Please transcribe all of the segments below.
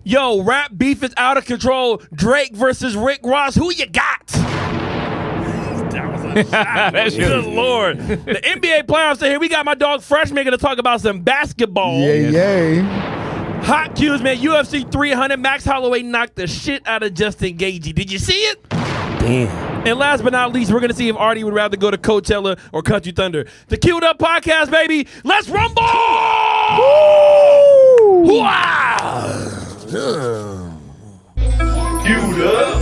Yo, rap beef is out of control. Drake versus Rick Ross. Who you got? That was a shot. Good Lord. The NBA playoffs are here. We got my dog Freshmaker to talk about some basketball. Yay. Hot cues, man. UFC 300. Max Holloway knocked the shit out of Justin Gaethje. Did you see it? Damn. And last but not least, we're going to see if Artie would rather go to Coachella or Country Thunder. The Queued Up Podcast, baby. Let's rumble! Woo! Wow! Queued Up.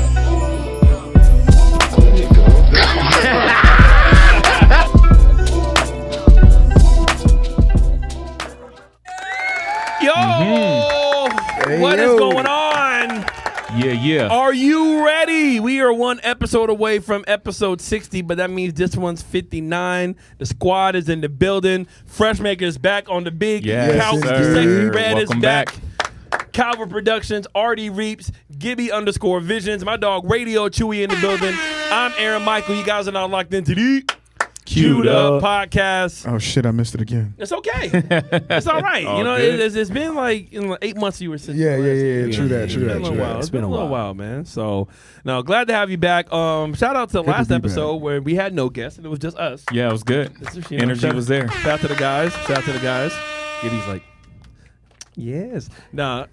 Yo! Hey, what is going on? Yeah. Are you ready? We are one episode away from episode 60, but that means this one's 59. The squad is in the building. Freshmaker is back on the big couch. Sexy Red is back. Calvin Productions, Artie Reaps, Gibby_Visions, my dog Radio Chewy in the building. I'm Aaron Michael. You guys are now locked into the Queued Up Podcast. Oh shit, I missed it again. It's okay. It's all right. You know, it's been like 8 months you were sitting. Yeah. True that. It's been a little while, man. So, no, glad to have you back. Shout out to the last episode where we had no guests and it was just us. Yeah, it was good. Energy was there. Shout out to the guys. Gibby's like, yes. Nah.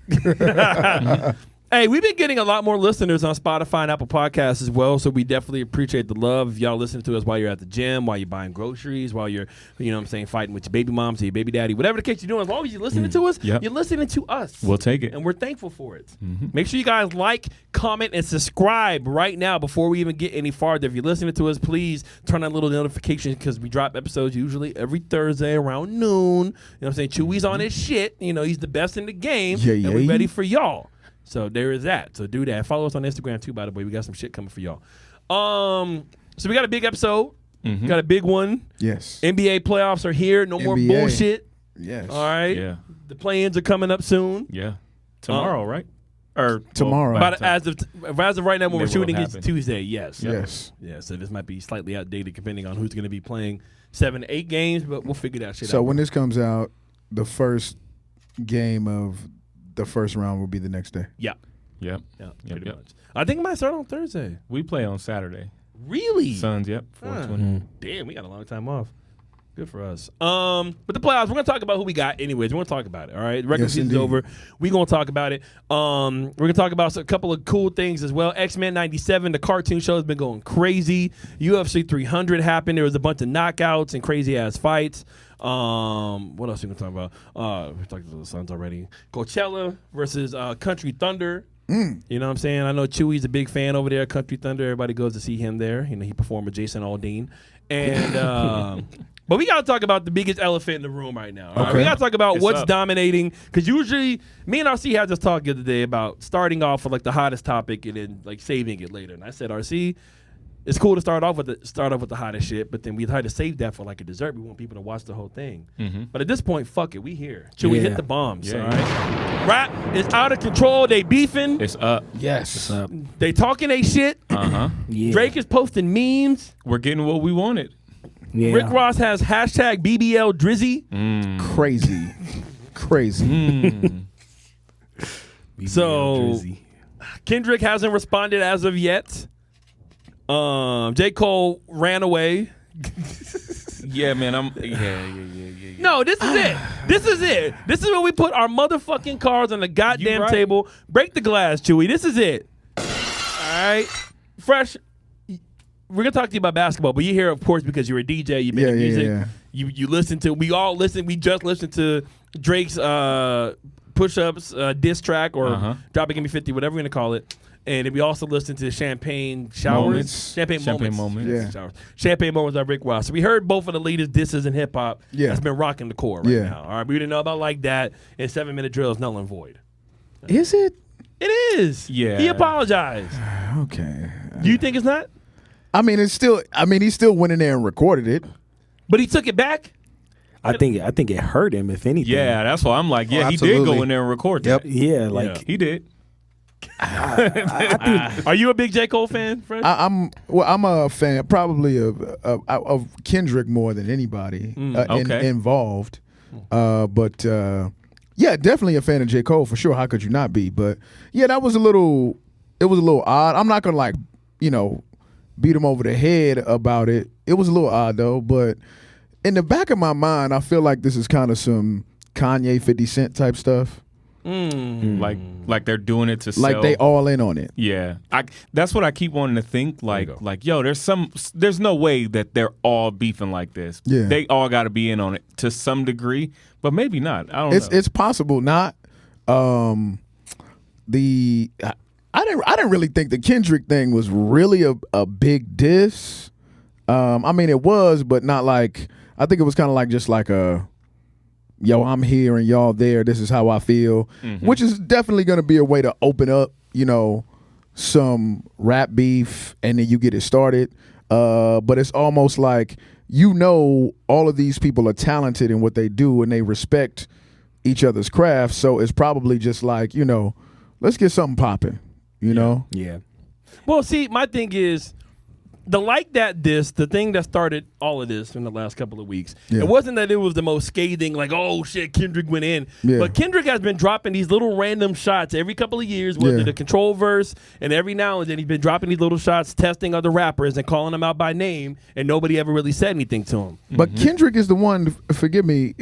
Hey, we've been getting a lot more listeners on Spotify and Apple Podcasts as well, so we definitely appreciate the love. If y'all listen to us while you're at the gym, while you're buying groceries, while you're, fighting with your baby moms or your baby daddy, whatever the case you're doing, as long as you're listening to us, you're listening to us. We'll take it. And we're thankful for it. Mm-hmm. Make sure you guys like, comment, and subscribe right now before we even get any farther. If you're listening to us, please turn on little notifications because we drop episodes usually every Thursday around noon. You know what I'm saying? Chewy's on his shit. You know, he's the best in the game. And we're ready for y'all. So there is that. So do that. Follow us on Instagram too, by the way. We got some shit coming for y'all. So we got a big episode. Mm-hmm. Got a big one. Yes. NBA playoffs are here. No more bullshit. Yes. All right. Yeah. The play-ins are coming up soon. Yeah. Tomorrow, right? Or tomorrow. But as of right now, when we're shooting, it's Tuesday. Yes. Yes. Yeah. So this might be slightly outdated depending on who's going to be playing 7 to 8 games, but we'll figure that shit out. So when this comes out, the first game of the first round will be the next day. Yeah. Yep. Pretty much. I think it might start on Thursday. We play on Saturday. Really? Suns, 420. Damn, we got a long time off. Good for us. But the playoffs, we're going to talk about who we got anyways. We're going to talk about it, all right? The regular season's over. We're going to talk about it. We're going to talk about a couple of cool things as well. X-Men 97, the cartoon show has been going crazy. UFC 300 happened. There was a bunch of knockouts and crazy-ass fights. What else are we going to talk about? We talked about the Suns already. Coachella versus Country Thunder. You know what I'm saying? I know Chewy's a big fan over there at Country Thunder. Everybody goes to see him there. You know, he performed with Jason Aldean. And but we got to talk about the biggest elephant in the room right now. Right? We got to talk about what's dominating. Because usually, me and RC had this talk the other day about starting off with like the hottest topic and then like saving it later. And I said, RC, it's cool to start off with the hottest shit, but then we try to save that for like a dessert. We want people to watch the whole thing. Mm-hmm. But at this point, fuck it, we here. Chewy hit the bombs. All right. Rap is out of control. They beefing. It's up. Yes. It's up. They talking they shit. Yeah. Drake is posting memes. We're getting what we wanted. Yeah. Rick Ross has hashtag BBL Drizzy. Crazy. So Kendrick hasn't responded as of yet. J. Cole ran away. Yeah, man. No, this is it. This is when we put our motherfucking cards on the goddamn table. Break the glass, Chewy. This is it. All right. Fresh, we're going to talk to you about basketball, but you're here, of course, because you're a DJ. You've been in music. Yeah. You listen to, we all listen. We just listened to Drake's push-ups diss track or Drop It, Give Me 50, whatever we're going to call it. And we also listened to Champagne Showers. Champagne Moments. Yeah. Champagne Moments by Rick Ross. So we heard both of the latest disses in hip-hop that's been rocking the core right now. All right, we didn't know about Like That and 7-Minute Drill is null and void. Is it? It is. Yeah. He apologized. Okay. Do you think it's not? I mean, he's still went in there and recorded it. But he took it back? I think it hurt him, if anything. Yeah, that's why I'm like, he did go in there and record that. Yeah, he did. I think. Are you a big J. Cole fan, Fred? I'm a fan probably of Kendrick more than anybody involved. But Yeah, definitely a fan of J. Cole for sure. How could you not be? But yeah, that was a little odd. I'm not gonna beat him over the head about it. It was a little odd though, but in the back of my mind, I feel like this is kind of some Kanye 50 Cent type stuff. Like they're doing it to sell. Like they all in on it. Yeah, that's what I keep wanting to think. Like yo, there's no way that they're all beefing like this. Yeah, they all got to be in on it to some degree, but maybe not. I don't know. It's possible not. I didn't really think the Kendrick thing was really a big diss. I mean, it was, but not like. I think it was kind of like just like a. Yo, I'm here and y'all there. This is how I feel, which is definitely going to be a way to open up, some rap beef, and then you get it started. But it's almost like all of these people are talented in what they do and they respect each other's craft. So it's probably just like let's get something popping. Yeah. Well, see, my thing is. The thing that started all of this in the last couple of weeks, it wasn't that it was the most scathing, like, oh, shit, Kendrick went in. Yeah. But Kendrick has been dropping these little random shots every couple of years, whether the control verse, and every now and then he's been dropping these little shots, testing other rappers and calling them out by name, and nobody ever really said anything to him. But Kendrick is the one, forgive me,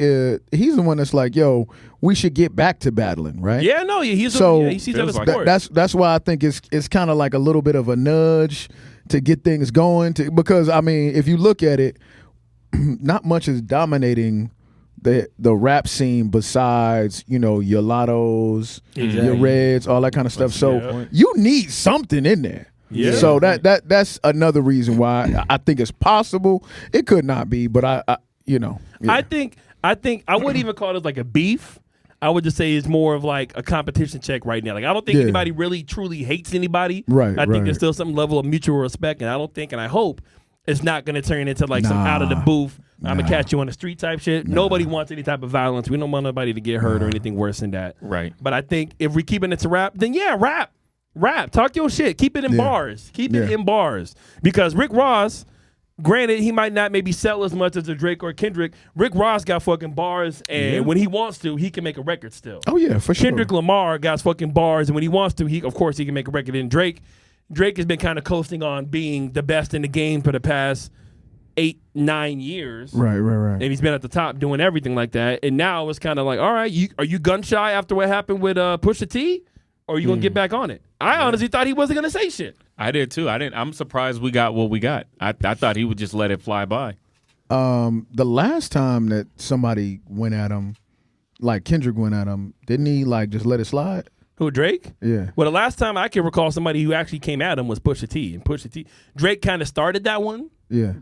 he's the one that's like, yo, we should get back to battling, right? Yeah, no, he sees that as sport. That's why I think it's kind of like a little bit of a nudge to get things going, because I mean, if you look at it, not much is dominating the rap scene besides your Lottos, your Reds, all that kind of stuff. So you need something in there. Yeah. So that's another reason why I think it's possible. It could not be, but I think I wouldn't even call it like a beef. I would just say it's more of like a competition check right now. Like I don't think anybody really truly hates anybody. Right. I think there's still some level of mutual respect, and I don't think, and I hope it's not going to turn into like some out of the booth. I'm gonna catch you on the street type shit. Nobody wants any type of violence. We don't want nobody to get hurt or anything worse than that. Right. But I think if we're keeping it to rap, then rap. Talk your shit. Keep it in bars. Keep it in bars. Because Rick Ross. Granted, he might not maybe sell as much as a Drake or Kendrick. Rick Ross got fucking bars, and when he wants to, he can make a record still. Oh, yeah, for sure. Kendrick Lamar got fucking bars, and when he wants to, he can make a record. And Drake has been kind of coasting on being the best in the game for the past 8-9 years. Right. And he's been at the top doing everything like that. And now it's kind of like, all right, are you gun shy after what happened with Pusha T? Or are you going to get back on it? I honestly thought he wasn't going to say shit. I did too. I'm surprised we got what we got. I thought he would just let it fly by. The last time that somebody went at him, like Kendrick went at him, didn't he like just let it slide? Who, Drake? Yeah. Well, the last time I can recall somebody who actually came at him was Pusha T. And Drake kind of started that one. Yeah.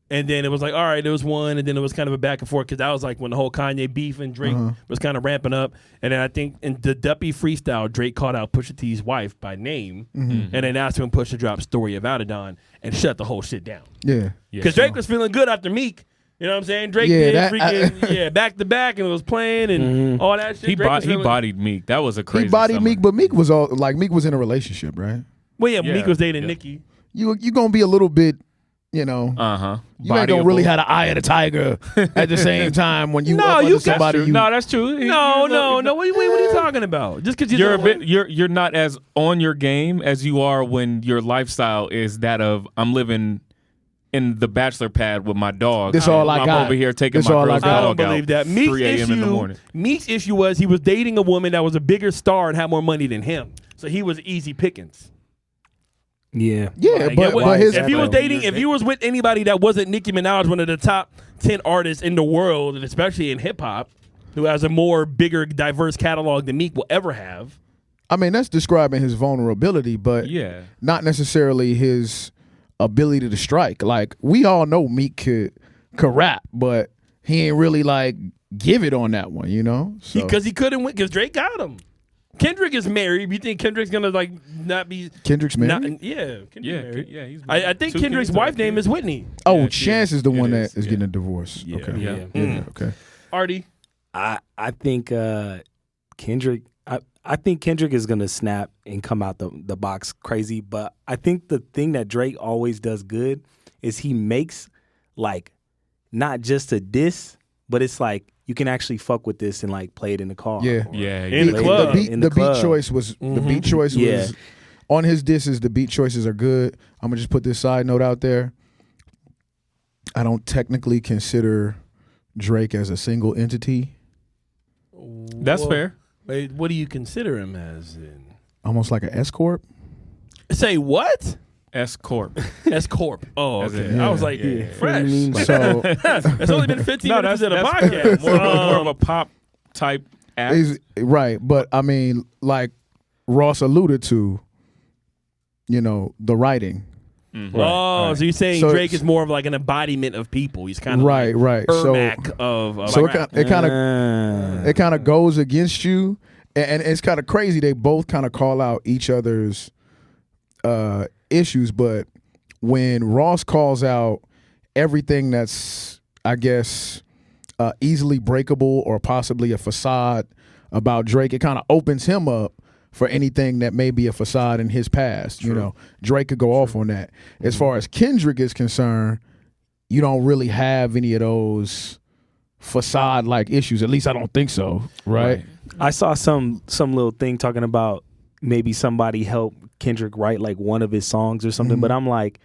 And then it was like, all right, there was one, and then it was kind of a back and forth because that was like when the whole Kanye beef and Drake was kind of ramping up. And then I think in the Duppy freestyle, Drake called out Pusha T's wife by name, and then asked him Pusha drop Story of Adidon and shut the whole shit down. Yeah. Because Drake was feeling good after Meek. You know what I'm saying? Drake did freaking back to back and it was playing and all that shit. He bodied Meek. That was a crazy. He bodied summer. Meek, but Meek was Meek was in a relationship, right? Well, yeah. Meek was dating Nicki. You gonna be a little bit. You ain't gonna really have the eye of the tiger at the same time when you up under somebody. No, that's true. No. What are you talking about? Just because you're not as on your game as you are when your lifestyle is that of I'm living in the bachelor pad with my dog. This all I got. I'm over here taking my girl's dog out. I don't believe that. 3 a.m. in the morning. Meek's issue was he was dating a woman that was a bigger star and had more money than him, so he was easy pickings. Yeah, but if he was with anybody that wasn't Nicki Minaj, one of the top 10 artists in the world, and especially in hip hop, who has a more bigger, diverse catalog than Meek will ever have. I mean, that's describing his vulnerability, but not necessarily his ability to strike. Like we all know Meek could rap, but he ain't really like give it on that one, Because he couldn't win because Drake got him. Kendrick is married. You think Kendrick's gonna like not be? Kendrick's married. Kendrick's married. Yeah, he's married. I think Kendrick's wife's name is Whitney. Oh, Chance is the one that is getting a divorce. Yeah. Okay. Okay. Artie, I think Kendrick. I think Kendrick is gonna snap and come out the box crazy. But I think the thing that Drake always does good is he makes like not just a diss, but it's like you can actually fuck with this and like play it in the car. Yeah. In the club. The beat choice was on his disses. The beat choices are good. I'm gonna just put this side note out there. I don't technically consider Drake as a single entity. That's fair. Wait, what do you consider him as? Almost like an S corp. Say what? S Corp. S Corp. Oh, okay. Yeah. I was like, fresh. So It's only been 15 minutes of the that's podcast. more of a pop type act. right, but I mean, like Ross alluded to, the writing. So you're saying Drake is more of like an embodiment of people. He's kind of right. Ermac of so rap. it kind of goes against you, and it's kind of crazy. They both kind of call out each other's issues, but when Ross calls out everything that's, I guess, easily breakable or possibly a facade about Drake, it kind of opens him up for anything that may be a facade in his past. True. Drake could go off on that. As far as Kendrick is concerned, you don't really have any of those facade-like issues. At least I don't think so, right? I saw some little thing talking about maybe somebody helped Kendrick write like one of his songs or something, but I'm like,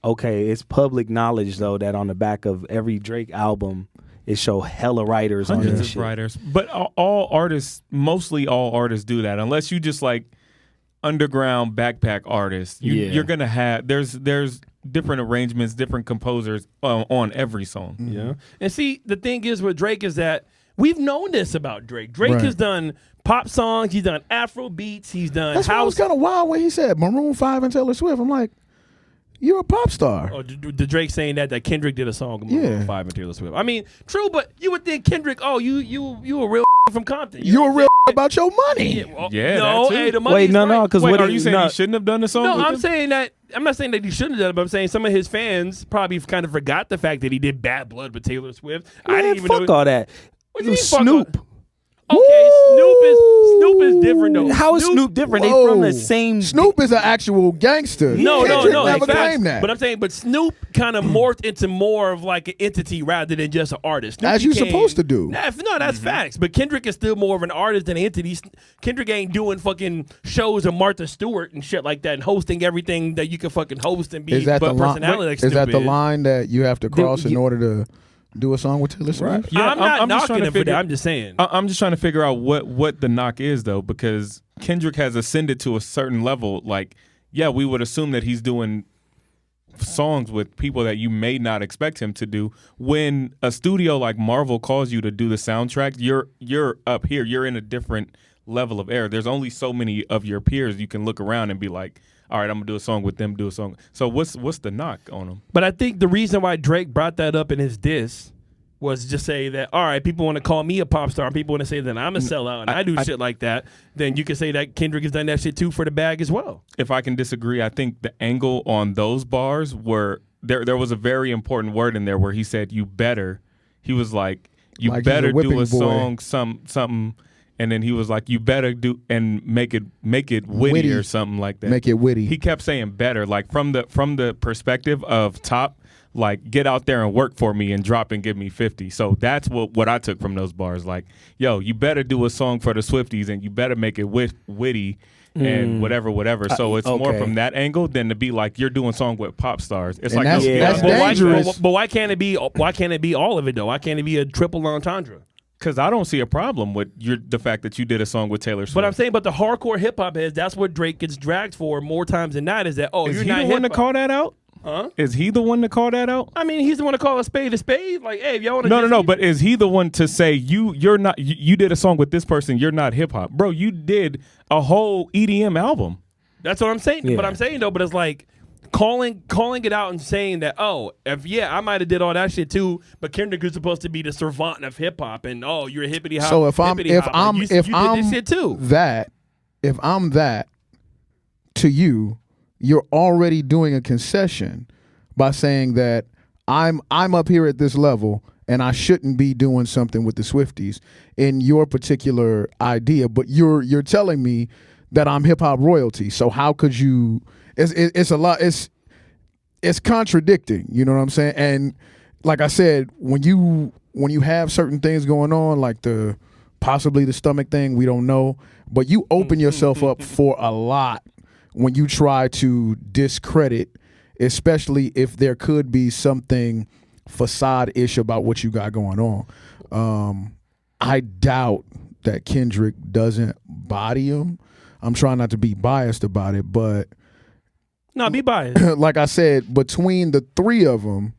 okay, it's public knowledge though that on the back of every Drake album it show hella writers on Hundreds this of shit. writers. But mostly all artists do that. Unless you just like underground backpack artists. You're going to have, there's different arrangements, different composers on every song. Yeah. And see, the thing is with Drake is that we've known this about Drake. Drake has done pop songs. He's done Afro beats. He's done That's why it was kind of wild when he said Maroon 5 and Taylor Swift. I'm like, you're a pop star. Oh, the Drake saying that Kendrick did a song with Maroon 5 and Taylor Swift. I mean, true, but you would think Kendrick, you a real from Compton. You're real about your money. No, hey, the money. Wait, no, because what are you saying? He shouldn't have done the song? No, with I'm him? saying that. I'm not saying that he shouldn't have done it, but I'm saying some of his fans probably kind of forgot the fact that he did Bad Blood with Taylor Swift. Man, I didn't even fuck know. all that. What do you mean, fuck Snoop. Okay, Snoop is different though. How is Snoop different? They from the same. Snoop is an actual gangster. No, Kendrick no. never Facts. claimed that. But I'm saying, Snoop kind of morphed into more of like an entity rather than just an artist. Snoop As you're became- supposed to do. No, that's facts. But Kendrick is still more of an artist than an entity. Kendrick ain't doing fucking shows of Martha Stewart and shit like that and hosting everything that you can fucking host and be Is that the personality line? like Is Snoop that the line that you have to cross in order to do a song with Taylor Swift? Yeah, I'm not just trying knocking to him for figure- that. I'm just saying. I'm just trying to figure out what the knock is though, because Kendrick has ascended to a certain level. Like, yeah, we would assume that he's doing songs with people that you may not expect him to do. When a studio like Marvel calls you to do the soundtrack, you're up here. You're in a different level of air. There's only so many of your peers you can look around and be like, all right, I'm gonna do a song with them, do a song. So what's the knock on him? But I think the reason why Drake brought that up in his diss was just say that, all right, people want to call me a pop star and people want to say that I'm a sellout and I do shit like that, then you can say that Kendrick has done that shit too for the bag as well. If I can disagree, I think the angle on those bars were there was a very important word in there where he said, you better. He was like, you Like better he's a do whipping a boy. song, something. And then he was like, you better do and make it witty or something like that. Make it witty. He kept saying better, like from the perspective of Top, like get out there and work for me and drop and give me 50. So that's what I took from those bars. Like, yo, you better do a song for the Swifties and you better make it witty and whatever. So it's more from that angle than to be like you're doing a song with pop stars. It's And like that's dangerous. But why can't it be all of it though? Why can't it be a triple entendre? because I don't see a problem with the fact that you did a song with Taylor Swift. But I'm saying, but the hardcore hip hop heads, that's what Drake gets dragged for more times than not. Is that is you're he not the one to call that out? Huh? Is he the one to call that out? I mean, he's the one to call a spade a spade. Like, hey, if y'all want to No. But is he the one to say you're not? You did a song with this person. You're not hip hop, bro. You did a whole EDM album. That's what I'm saying. Yeah. But I'm saying though, but it's like calling it out and saying that, I might have did all that shit too, but Kendrick is supposed to be the servant of hip hop, and you're a hippity hop. So if I'm you did this shit too. if I'm that to you, you're already doing a concession by saying that I'm up here at this level and I shouldn't be doing something with the Swifties in your particular idea, but you're telling me that I'm hip hop royalty. So how could you? It's a lot. It's contradicting. You know what I'm saying? And like I said, when you when you have certain things going on, like possibly the stomach thing, we don't know, but you open yourself up for a lot when you try to discredit, especially if there could be something facade-ish about what you got going on. I doubt that Kendrick doesn't body him. I'm trying not to be biased about it, but no, be biased. like I said, between the three of them,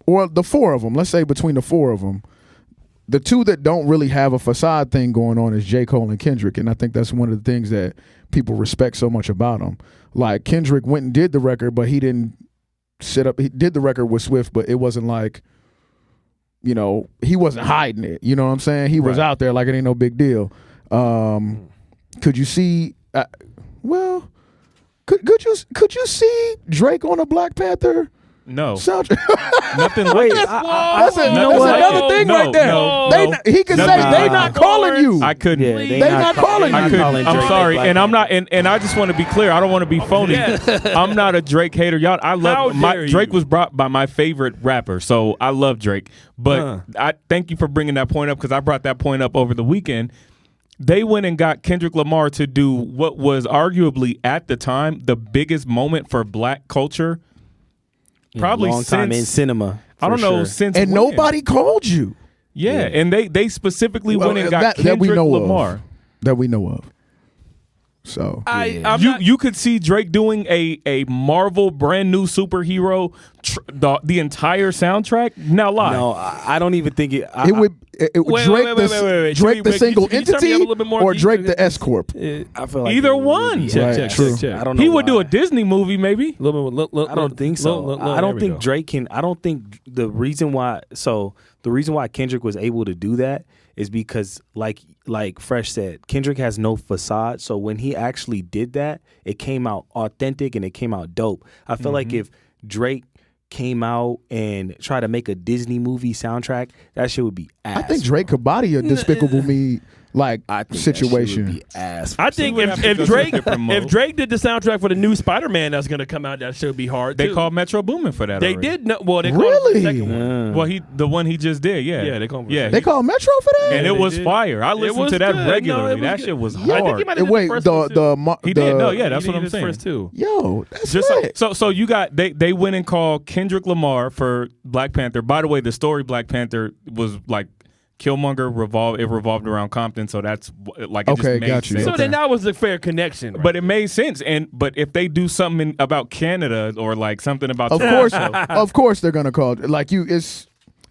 or the four of them, let's say between the four of them, the two that don't really have a facade thing going on is J. Cole and Kendrick, and I think that's one of the things that people respect so much about him. Like, Kendrick went and did the record, but he didn't sit up. He did the record with Swift, but it wasn't like, you know, he wasn't hiding it. You know what I'm saying? He was out there like it ain't no big deal. Could you see? Well, could you see Drake on a Black Panther? No. Soundtrack? Nothing like Wait, it. That's what? another thing right there. He can say they not calling you. I couldn't. Yeah, They not calling you. I couldn't. I'm Drake sorry, Black and I'm Panther. not. And I just want to be clear. I don't want to be phony. I'm not a Drake hater, y'all. I love Drake. You? Was brought by my favorite rapper, so I love Drake. But I thank you for bringing that point up, because I brought that point up over the weekend. They went and got Kendrick Lamar to do what was arguably at the time the biggest moment for Black culture. Probably long time in cinema. I don't know, sure. since And when? nobody called you. Yeah, and they specifically went and got that we Kendrick know Lamar. of. That we know of. So You could see Drake doing a Marvel brand new superhero the entire soundtrack. Now lie. No, I don't even think it. it would Wait, Drake the single can you turn me entity up a little bit more? or Drake the S Corp. I feel like Either it would one. be- Check. I don't know. He would do why. a Disney movie, maybe. I don't think so. I don't think Drake can. I don't think the reason why. So the reason why Kendrick was able to do that is because, like Fresh said, Kendrick has no facade. So when he actually did that, it came out authentic and it came out dope. I feel like if Drake came out and tried to make a Disney movie soundtrack, that shit would be ass. I think Drake could body a Despicable Me like I think situation. That shit would be ass. I think would have to if go to a Drake different mode. if Drake did the soundtrack for the new Spider-Man that's gonna come out, that should be hard. They too. called Metro Boomin for that. They already. did. Well, they called it Really? the second one. Well, the one he just did. Yeah. Yeah, they called him for Yeah. the They call Metro for that? And Yeah, it they was did. fire. I It listened was to that good. regularly. No, it was That good. shit was I think he hard. might have did Wait, the first one, too. He did. No, yeah, that's He what I'm did the saying. first two. Yo, that's Just lit. so you got they went and called Kendrick Lamar for Black Panther. By the way, the story Black Panther was like Killmonger revolved around Compton, so that's like it Okay, just made got you. sense. So Okay. then that was a fair connection. Right? But it made sense, but if they do something about Canada or like something about Of course they're gonna call it. Like it's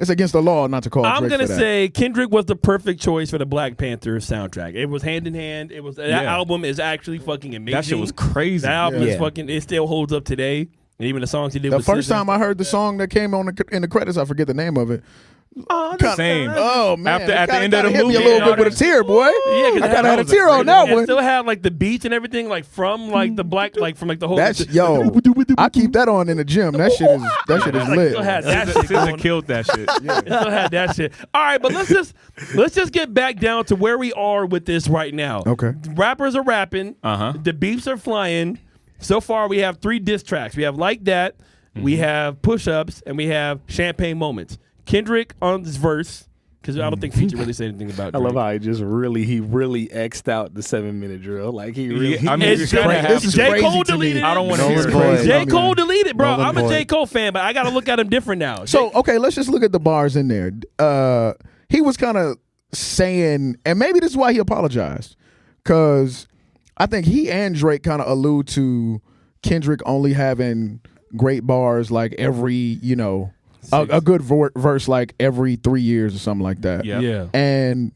against the law not to call I'm Drake gonna for that. say Kendrick was the perfect choice for the Black Panther soundtrack. It was hand in hand. It was that album is actually fucking amazing. that shit was crazy. That album Yeah. is fucking. It still holds up today. And even the songs he did. The with first SZA. time I heard the song that came on in the credits, I forget the name of it. Same. Oh man, After- at the end of the hit me movie, a little yeah, bit with a tear, boy. Yeah, 'cause I kind of had a was a tear on great that It one. still had like the beats and everything, like from like the black, like from like the whole. That's I keep that on in the gym. That shit is Like, lit. still had that shit SZA going. killed that shit. It still had that shit. All right, but let's just get back down to where we are with this right now. Okay. Rappers are rapping. Uh-huh. The beefs are flying. So far, we have 3 diss tracks. We have Like That, we have Push Ups, and we have Champagne Moments. Kendrick on this verse, because I don't think Future really said anything about I Drake. love how he really X'd out the 7-minute drill. Like he really. Yeah, I mean, It's you're gonna crazy. have This is to. J. crazy Cole to me. deleted it. I don't want to No, hear it's it. crazy. J. Cole deleted, bro. Nolan I'm a Boyd. J. Cole fan, but I got to look at him different now. So okay, let's just look at the bars in there. He was kind of saying, and maybe this is why he apologized, because I think he and Drake kind of allude to Kendrick only having great bars like every, a good verse like every 3 years or something like that. Yeah. yeah. And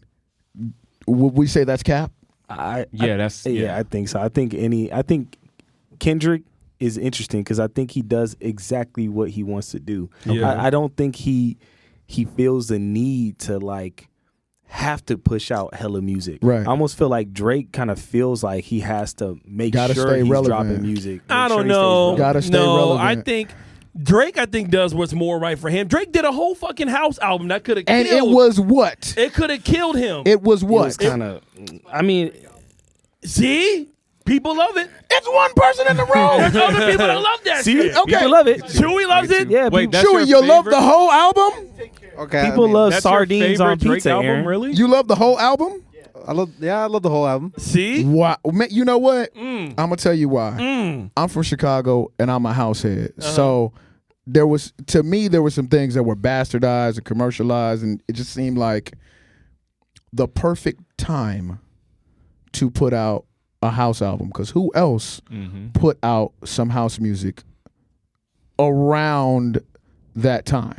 would we say that's cap? I think so. I think Kendrick is interesting because I think he does exactly what he wants to do. Yeah. I don't think he feels the need to like have to push out hella music. Right. I almost feel like Drake kind of feels like he has to make Gotta sure stay he's relevant. dropping music. I make sure don't he stays know. relevant. Gotta stay no, relevant. I think Drake, does what's more right for him. Drake did a whole fucking house album that could have And killed. it was what? It could have killed him. It was It what? was kind of. I mean, See? People love it. It's one person in the room. There's other people that love that See, shit. Okay. people love it. Chewy loves it. Yeah, Wait, people, that's Chewy, your you love the favorite? whole album? Okay. people love That's sardines your on favorite pizza, Drake album, Aaron. really? You love the whole album? I love the whole album. See? Why? Man, you know what? I'm gonna tell you why. I'm from Chicago and I'm a house head. So there was some things that were bastardized and commercialized, and it just seemed like the perfect time to put out a house album. Because who else put out some house music around that time?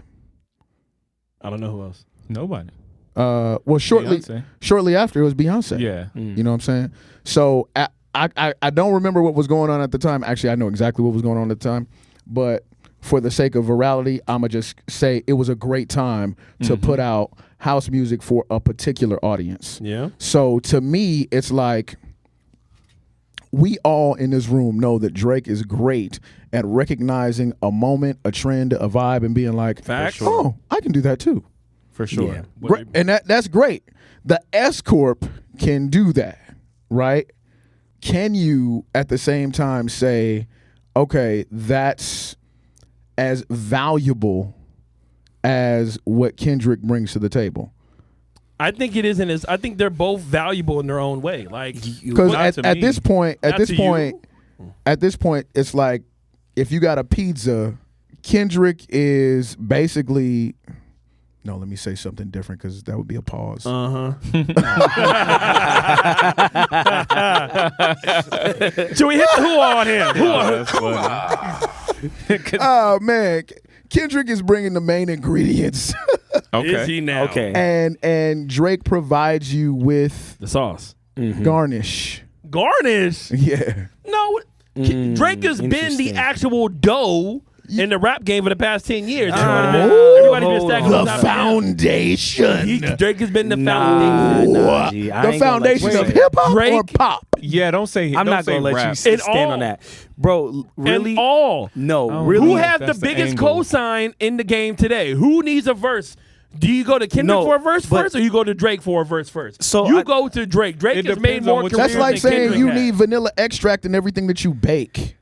I don't know who else. Nobody. Well, shortly after it was Beyonce. Yeah. You know what I'm saying? So I don't remember what was going on at the time. Actually, I know exactly what was going on at the time. But for the sake of virality, I'm going to just say it was a great time to put out house music for a particular audience. Yeah. So to me, it's like we all in this room know that Drake is great at recognizing a moment, a trend, a vibe, and being like, Facts. oh, I can do that too. For sure. Yeah. Great. And that's great. The S Corp can do that, right? Can you at the same time say, okay, that's as valuable as what Kendrick brings to the table? I think it isn't as. I think they're both valuable in their own way. Like, Because Not to at me. this point, Not to you. it's like if you got a pizza, Kendrick is basically. No, let me say something different because that would be a pause. Should we hit the who on him? Who on? That's funny. Oh man, Kendrick is bringing the main ingredients, Okay. Is he now? Okay. and Drake provides you with The sauce. garnish. Garnish. Yeah, No. Drake has been the interesting. actual dough in the rap game for the past 10 years. Ooh. Everybody's been stacking the those out. foundation, Drake has been the Nah, foundation. nah, G, I the ain't gonna let foundation you of say hip hop or Drake- pop. Yeah, don't say. I'm don't not say gonna let rap. you stand all. on that, bro. Really? And all. No, Oh, really. Who Yeah, has the that's the biggest angle. cosign in the game today? Who needs a verse? Do you go to Kendrick No, for a verse but- first, or you go to Drake for a verse first? So you I- go to Drake. Drake It has made depends on more what careers That's like than saying Kendrick you has. need vanilla extract in everything that you bake.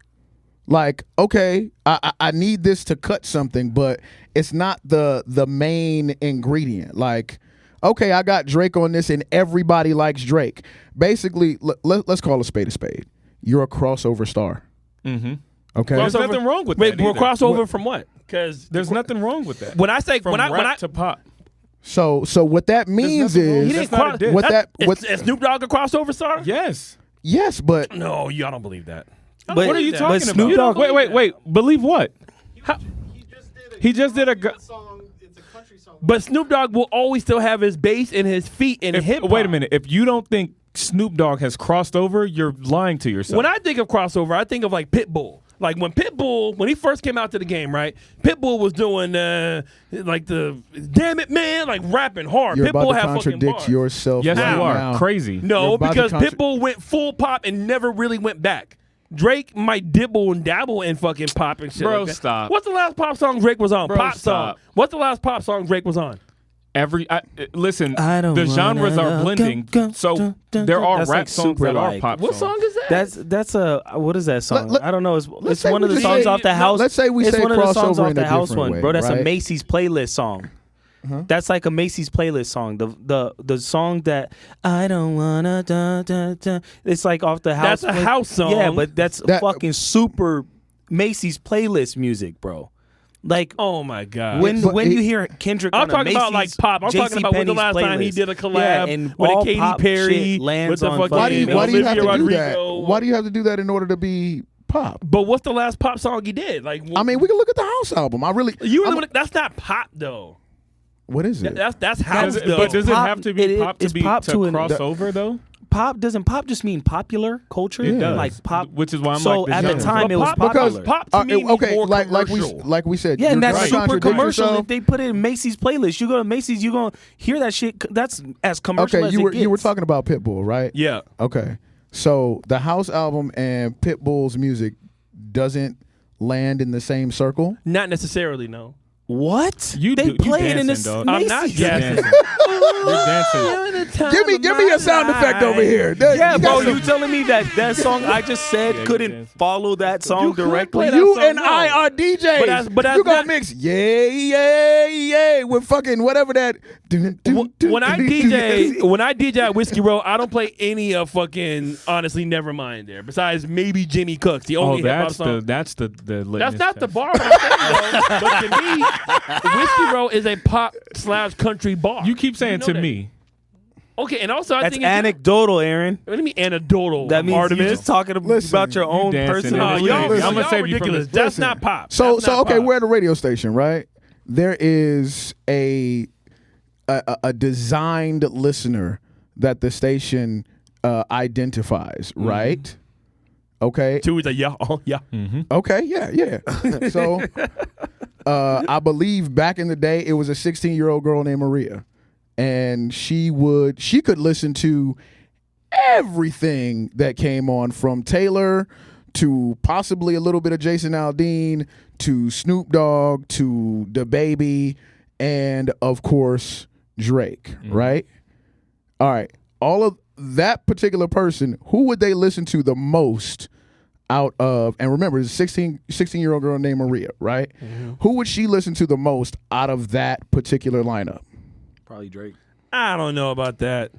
Like, okay, I need this to cut something, but it's not the main ingredient. Like, okay, I got Drake on this, and everybody likes Drake. Basically, let's call a spade a spade. You're a crossover star. Mm-hmm. Okay, There's nothing wrong with Wait, that. we're either. crossover from what? Because There's nothing wrong with that. when I say From when rap I to pop. so what that means nothing wrong is he That's didn't not a cross. diss. What that- is, is Snoop Dogg a crossover star? Yes. yes, but No, y'all don't believe that. But- What are you but talking Snoop about? You don't Wait, believe wait. Believe what? He just did a song. It's a country song. But Snoop Dogg will always still have his bass and his feet in hip hop. Wait a minute. If you don't think Snoop Dogg has crossed over, you're lying to yourself. When I think of crossover, I think of like Pitbull. Like when Pitbull, when he first came out to the game, right? Pitbull was doing like the damn it man, like rapping hard. you're Pitbull about to had fucking contradict bars. yourself. yes, right you are now. crazy. You're No, about to because contra- Pitbull went full pop and never really went back. Drake might dibble and dabble in fucking pop and shit. Bro, like that. stop. What's the last pop song Drake was on? Bro, Pop stop. song. What's the last pop song Drake was on? Listen. I don't The genres wanna are blending, go, so dun, dun, there dun. are That's rap like songs super that are like- pop. What songs. song is that? That's a what is that song? Let- I don't know. let's It's say one of we the just songs say- off the house. let's say we it's say one of the songs crossover off in a the house different one, way, bro. That's a right? Macy's playlist song. That's like a Macy's playlist song. The song that I don't wanna da, da, da. It's like off the house. That's a house song. Yeah, but that's That- fucking super Macy's playlist music, bro. Like Oh my god. when But you hear Kendrick I'm on a talking about Macy's, like pop. I'm talking about when the last time he playlist. did a collab Yeah, and with a all Katy pop Perry, shit lands with the on fucking Why do you have to Olivia do that? Rodrigo. Why do you have to do that in order to be pop? But what's the last pop song he did? Like, I mean, we can look at the house album. you really wanna- that's not pop though. What is it? That's house though. But does it Pop- have to be pop to it's be pop to to an- cross over though? Pop just mean popular culture? It does. Like pop, Which is why I'm so like the at the genre. time But it was pop- popular. because pop to me means okay, more like commercial. we said. Yeah, and you're that's gonna super contradict commercial. yourself. If they put it in Macy's playlist, you go to Macy's, you gonna hear that shit. That's as commercial Okay, as you it were gets. talking about Pitbull, right? yeah. Okay, so the house album and Pitbull's music doesn't land in the same circle. Not necessarily, no. What? You they play it in dancing, the dog. I'm not Macy's. guessing. You're dancing. Give me a sound effect over here. Yeah, bro, got some- you telling me that song I just said Yeah, couldn't dancing. follow that song You could directly? play that You song, and no. I are DJs. But that's you gonna not- mix yay with fucking whatever that. When I DJ at Whiskey Row, I don't play any of fucking honestly Nevermind there. Besides maybe Jimmy Cook's, the Oh, only hip hop that's song. the That's not the bar. But to me, Whiskey Row is a pop/country bar. You keep saying know to that. me. Okay, and also I That's think it's anecdotal, Aaron. what do you mean anecdotal? That means Artemis? you're just talking Listen, about your own dancing personal. in No, the y'all, Listen, y'all I'ma save you from ridiculous. this. That's Listen. not pop. So That's not okay, pop. we're at a radio station, right? There is a designed listener that the station identifies, right? Okay. Two is a yeah, oh yeah. Okay, yeah. So I believe back in the day it was a 16-year-old girl named Maria. And she could listen to everything that came on, from Taylor to possibly a little bit of Jason Aldean to Snoop Dogg to DaBaby and of course Drake, right? All right. All of that particular person, who would they listen to the most out of, and remember, it's a 16-year-old girl named Maria, right? Who would she listen to the most out of that particular lineup? Probably Drake. I don't know about that.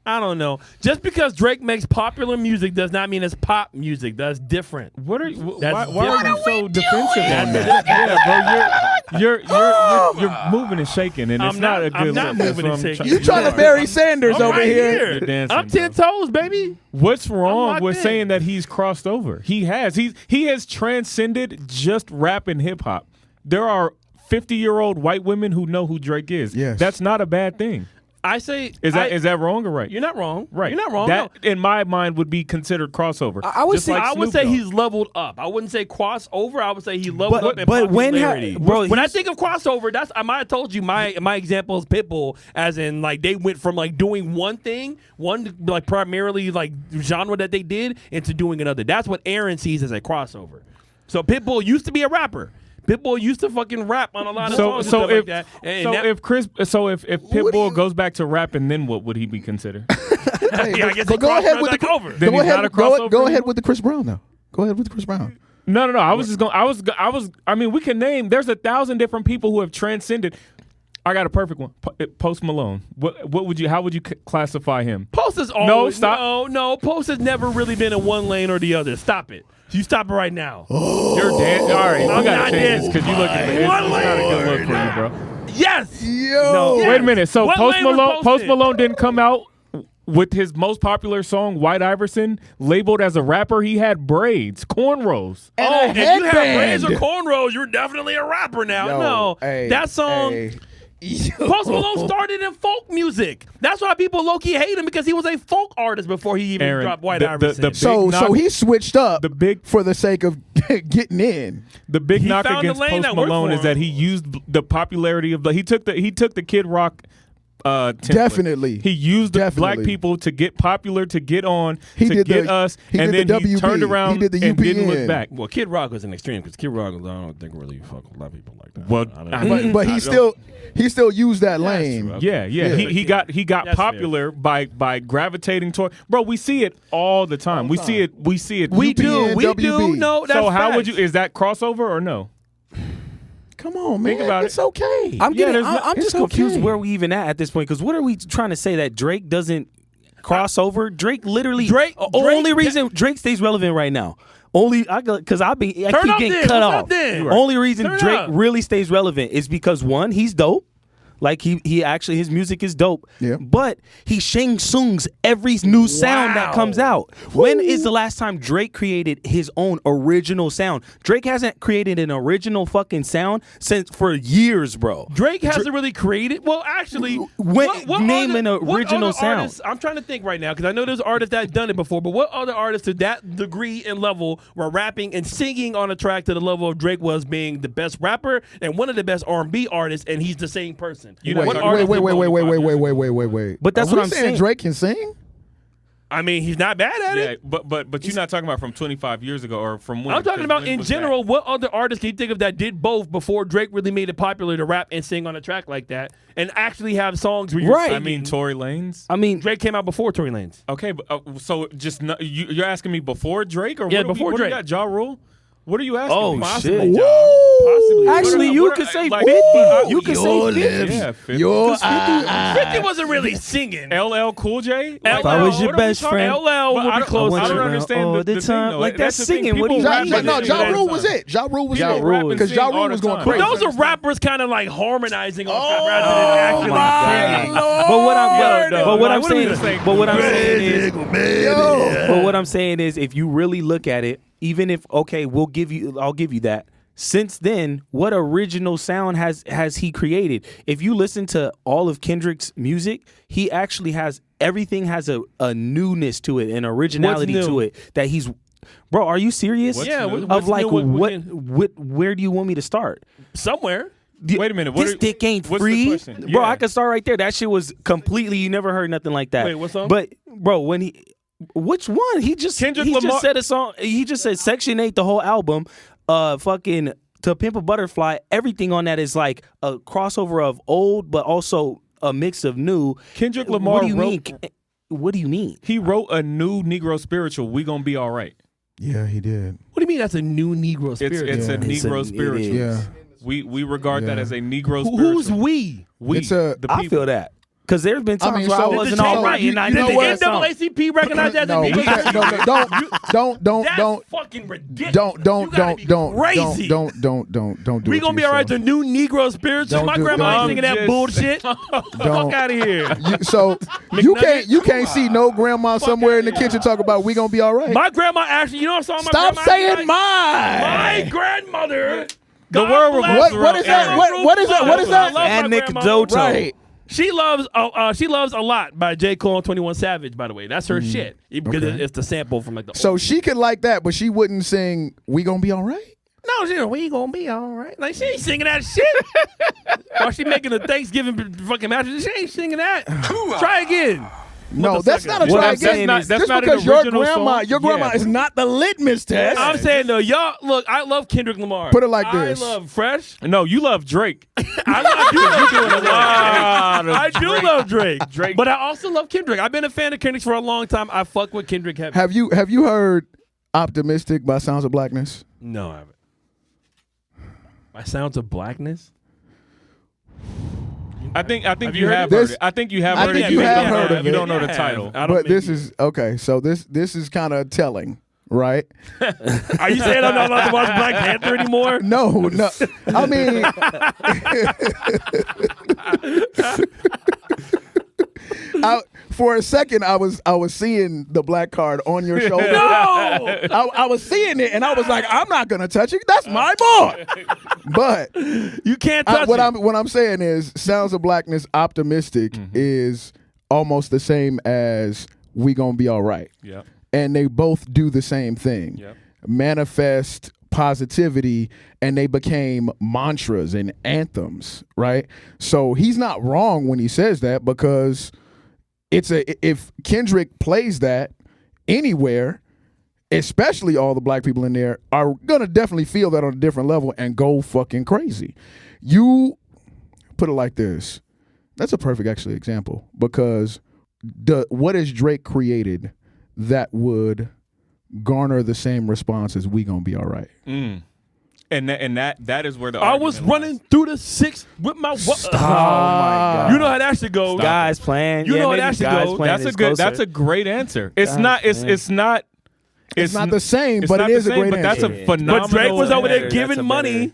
I don't know. Just because Drake makes popular music does not mean it's pop music. That's different. What are you? That's Why are you different. so defensive on that? Yeah, bro, you're moving and shaking, and it's I'm not a I'm good not look. moving and That's what I'm shaking. You trying to bury Sanders I'm over right here? You're dancing, I'm 10 toes, baby. What's wrong locked with in. saying that he's crossed over? He has. He has transcended just rap and hip hop. There are 50-year-old white women who know who Drake is. Yes. That's not a bad thing. I say Is that wrong or right? You're not wrong. Right. You're not wrong. That, No. in my mind, would be considered crossover. I would Just say- like I would Snoop say Dogg. he's leveled up. I wouldn't say crossover. I would say he leveled up in but when popularity. bro, When I think of crossover, that's I might have told you my example is Pitbull, as in like they went from like doing one thing, one like primarily like genre that they did, into doing another. That's what Aaron sees as a crossover. So Pitbull used to be a rapper. Pitbull used to fucking rap on a lot of songs and stuff like that. And that- if Pitbull goes back to rapping, then what would he be considered? yeah, I guess But he go ahead crossed with back the over. Then go he's ahead, not a go crossover ahead anymore? with the Chris Brown now. Go ahead with the Chris Brown. No. I was just going. I was. I mean, we can name. There's 1,000 different people who have transcended. I got a perfect one. Post Malone. What would you? How would you classify him? Post is always stop. No. Post has never really been in one lane or the other. Stop it. You stop it right now. You're dancing. All right, I'm we gotta not change this because you look at it. It's One not a good look lane. for you, bro. Yes. Yo, No, Yes. wait a minute. So What Post lane was Malone. Post in? Post Malone didn't come out with his most popular song, White Iverson, labeled as a rapper. He had braids, cornrows. And Oh, a if you have headband. braids or cornrows, you're definitely a rapper now. Yo, No, hey, that song. hey. Post Malone started in folk music. That's why people low-key hate him, because he was a folk artist before he even Aaron, dropped White the- Iverson. the- So Big knock- he switched up the big- for the sake of getting in. The big He knock found the against lane Post that worked Malone for is that him. he used the popularity of he took the Kid Rock. Template. Definitely. He used the black Definitely. people to get popular, to get on, He to did get the- us, he and did then the he WB. turned around He did the and didn't UPN. look back. well, Kid Rock was an extreme, because Kid Rock, I don't think really fuck with a lot of people like that. Well, I don't- But he still used that That's lane. true. Yeah. He got That's popular by gravitating toward. Bro, we see it all the time. We see it. We UPN, do. We do. WB. No, that's So how would facts. you? Is that crossover or no? Come on, man. Think about it's it. okay. I'm it's just confused okay. where we even at this point, because what are we trying to say, that Drake doesn't cross over? Drake literally. Only reason Drake stays relevant right now. Only because I keep Turn up getting then. cut What's off. up then? Only reason Turn Drake up. really stays relevant is because, one, he's dope. Like he actually, his music is dope. Yeah. But he Shang Tsungs every new sound that Wow. comes out. When is the last time Drake created his own original sound? Drake hasn't created an original fucking sound for years, bro. Drake hasn't really created. Well, actually, Name an what original other sound. artists- I'm trying to think right now, because I know there's artists that have done it before. But what other artists to that degree and level were rapping and singing on a track to the level of Drake was being the best rapper and one of the best R&B artists, and he's the same person? You know, what artist did both? Wait. But that's Are what we I'm saying. saying. Drake can sing? I mean, he's not bad at it. but you're not talking about from 25 years ago or from when? I'm talking about in was general. that? What other artists can you think of that did both before Drake really made it popular to rap and sing on a track like that and actually have songs where you're Right. singing? I mean, Tory Lanez. I mean, Drake came out before Tory Lanez. Okay, but so just you're asking me before Drake or Yeah, what before what Drake. Do you got Ja Rule? What are you asking Oh, me? shit. Possibly. actually, What you are- could say like, 50. what- You could Your say 50. lips. Yeah, 50. Your 50 wasn't really singing. LL Cool J? If I was what your are we best talking- friend. LL But would be close. I want don't you understand all the the thing, time. though. Like, that's the thing. singing. What People do you rap mean? with No, it Ja all the Rule was time. it. Ja Rule was Ja it. Rule was Because it. Ja All Rule the was going time. crazy. Those are rappers kind of like harmonizing on Oh, rather than actually my singing. Lord. But what I'm no, but what I'm what are we saying, gonna say? but what I'm saying is, Yo. but what I'm saying is, if you really look at it, even if I'll give you that. Since then, what original sound has he created? If you listen to all of Kendrick's music, he actually has everything has a newness to it, an originality What's new? to it that he's. Bro, are you serious? What's Yeah, new? what's Of like new? where do you want me to start? Somewhere. Wait a minute. What This dick ain't what's the free, question? bro. Yeah. I could start right there. That shit was completely. You never heard nothing like that. Wait, what song? But bro, when he, which one? He just Kendrick he Lamar- just said a song. He just said Section 8, the whole album. Fucking To Pimp a Butterfly. Everything on that is like a crossover of old, but also a mix of new. Kendrick Lamar What do you wrote. mean? What do you mean? He wrote a new Negro spiritual. We gonna be all right. Yeah, he did. What do you mean that's a new Negro It's spirit? it's Yeah. a Negro It spiritual. is. Yeah. We regard that Yeah. as a Negro spiritual. Who's we? We? It's a- the I people. feel that because there's been times mean, where so- I Did the wasn't change- all right, you- and I you did know the what? damn song. NAACP recognize that as No, a we Negro can't. spirit? Don't That's fucking ridiculous. don't You gotta be crazy. don't do We it gonna to be all right. yourself. The new Negro spiritual. Don't My do- grandma don't ain't do- singing that Just- bullshit. Fuck Don't. out of here. So you can't see no grandma somewhere in the kitchen talk about we gonna be all right. My grandma actually, you know what song my Stop grandma saying actually mine. My grandmother. The God world bless revolves her. What is that? What is that? What is I love that? my Anecdotal. grandma. Right. She loves A Lot by J. Cole and 21 Savage, by the way. That's her shit. Because Okay. it's the sample from like the So she could like that, but she wouldn't sing "We Gonna Be All Right." No, she we gonna be all right. Like she ain't singing that shit. While she making the Thanksgiving fucking match, she ain't singing that. Try again. No, that's not a What try I'm again. saying That's Just not an because your original grandma, song. is not the litmus test. I'm saying though, y'all look. I love Kendrick Lamar. Put it like this. I love Fresh. No, you love Drake. I love Drake. I do Drake. love Drake. Drake. But I also love Kendrick. I've been a fan of Kendrick for a long time. I fuck with Kendrick heavy. Have you heard "Optimistic" by Sounds of Blackness? No, I haven't. By Sounds of Blackness. I think Have you you heard have it? heard This- it. I think you have I heard think it. you just have don't heard know- of You it. don't know the Yeah, title. I don't But this think- is okay. So this is kind of telling, right? Are you saying I'm not allowed to watch Black Panther anymore? No. I mean, for a second, I was seeing the black card on your shoulder. No. I was seeing it, and I was like, I'm not gonna touch it. That's my boy. But You can't touch what it. I'm saying is, Sounds of Blackness, Optimistic is almost the same as We Gonna Be All Right. Yep. And they both do the same thing. Yep. Manifest positivity, and they became mantras and anthems, right? So he's not wrong when he says that, because if Kendrick plays that anywhere, especially all the black people in there are gonna definitely feel that on a different level and go fucking crazy. You put it like this. That's a perfect actually example, because what has Drake created that would garner the same response as We Gonna Be All Right? And that is where the I was argument running through the six with my. Oh my God. You know how that shit goes. Guys playing. You yeah, know what maybe that shit guys goes. playing That's a is good. closer. That's a great answer. It's Gosh, not. man. It's not. It's not the same, it's but not it the is a same, great but that's answer. a phenomenal. But Drake was over there That's giving a money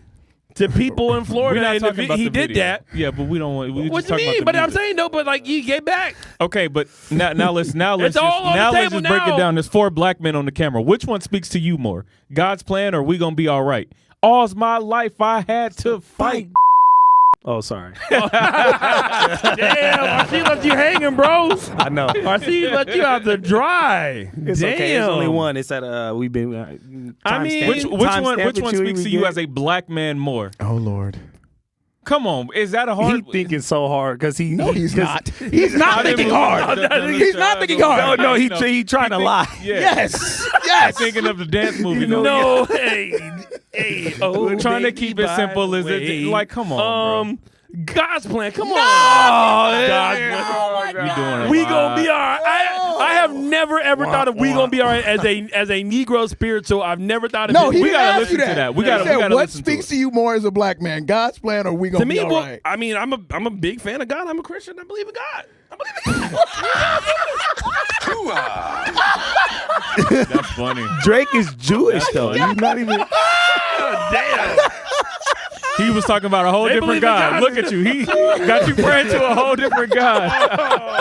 to people in We're Florida, not and talking about he the did video. that. Yeah, but we don't want. We What just do you talking mean? about But the I'm music. saying though, but like you get back. Okay, but now let's all just on the table break it now. down. There's 4 black men on the camera. Which one speaks to you more? God's plan or We Gonna Be All Right? All's my life I had to fight. Oh, sorry. Damn, I see left you hanging, bro. I know. I see left you out to dry. It's Damn. okay. It's only one. It's at we've been. I mean, Which one speaks to you as a black man more? Oh Lord. Come on, is that a hard? He thinking so hard because he. No, he's not. He's not thinking hard. He's not thinking hard. No, he trying to lie. Yeah. Yes. Thinking of the dance movie. No, hey, oh, trying to baby, keep it simple by as the it. way. Like, come on, bro. God's plan. Come on. God's plan. You doing it We wrong. gonna be all right. I have never ever thought of we gonna be all right as a Negro spiritual. I've never thought of No, it. he We didn't gotta ask you listen to that. We He gotta- said, we gotta what listen to speaks it. to you more as a black man, God's plan, or we gonna To me, be all well, right? I mean, I'm a big fan of God. I'm a Christian. I believe in God. I believe in God. That's funny. Drake is Jewish though. He's not even. Damn. He was talking about a whole They different believe in God. God. Look at you. He got you praying to a whole different God.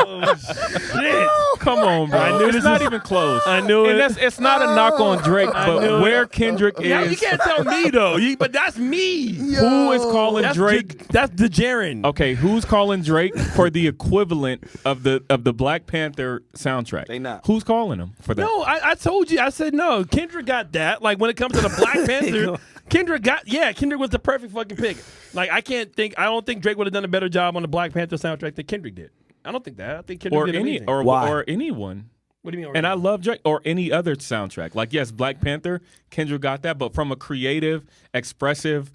Oh, shit. Come on, bro. I knew it's this not was- even close. I knew and it. it's not a knock on Drake, knew but it. where Kendrick Now you is. can't tell me though. But that's me. Who is calling That's Drake? That's DeJaren. Okay, who's calling Drake for the equivalent of the Black Panther soundtrack? They not. Who's calling him for that? No, I told you. I said no. Kendrick got that. Like when it comes to the Black Panther, Kendrick was the perfect fucking pick. Like I don't think Drake would have done a better job on the Black Panther soundtrack than Kendrick did. I don't think that. I think Kendrick or did any amazing. Why? or anyone. What do you mean? And I love Drake or any other soundtrack. Like yes, Black Panther, Kendrick got that, but from a creative, expressive,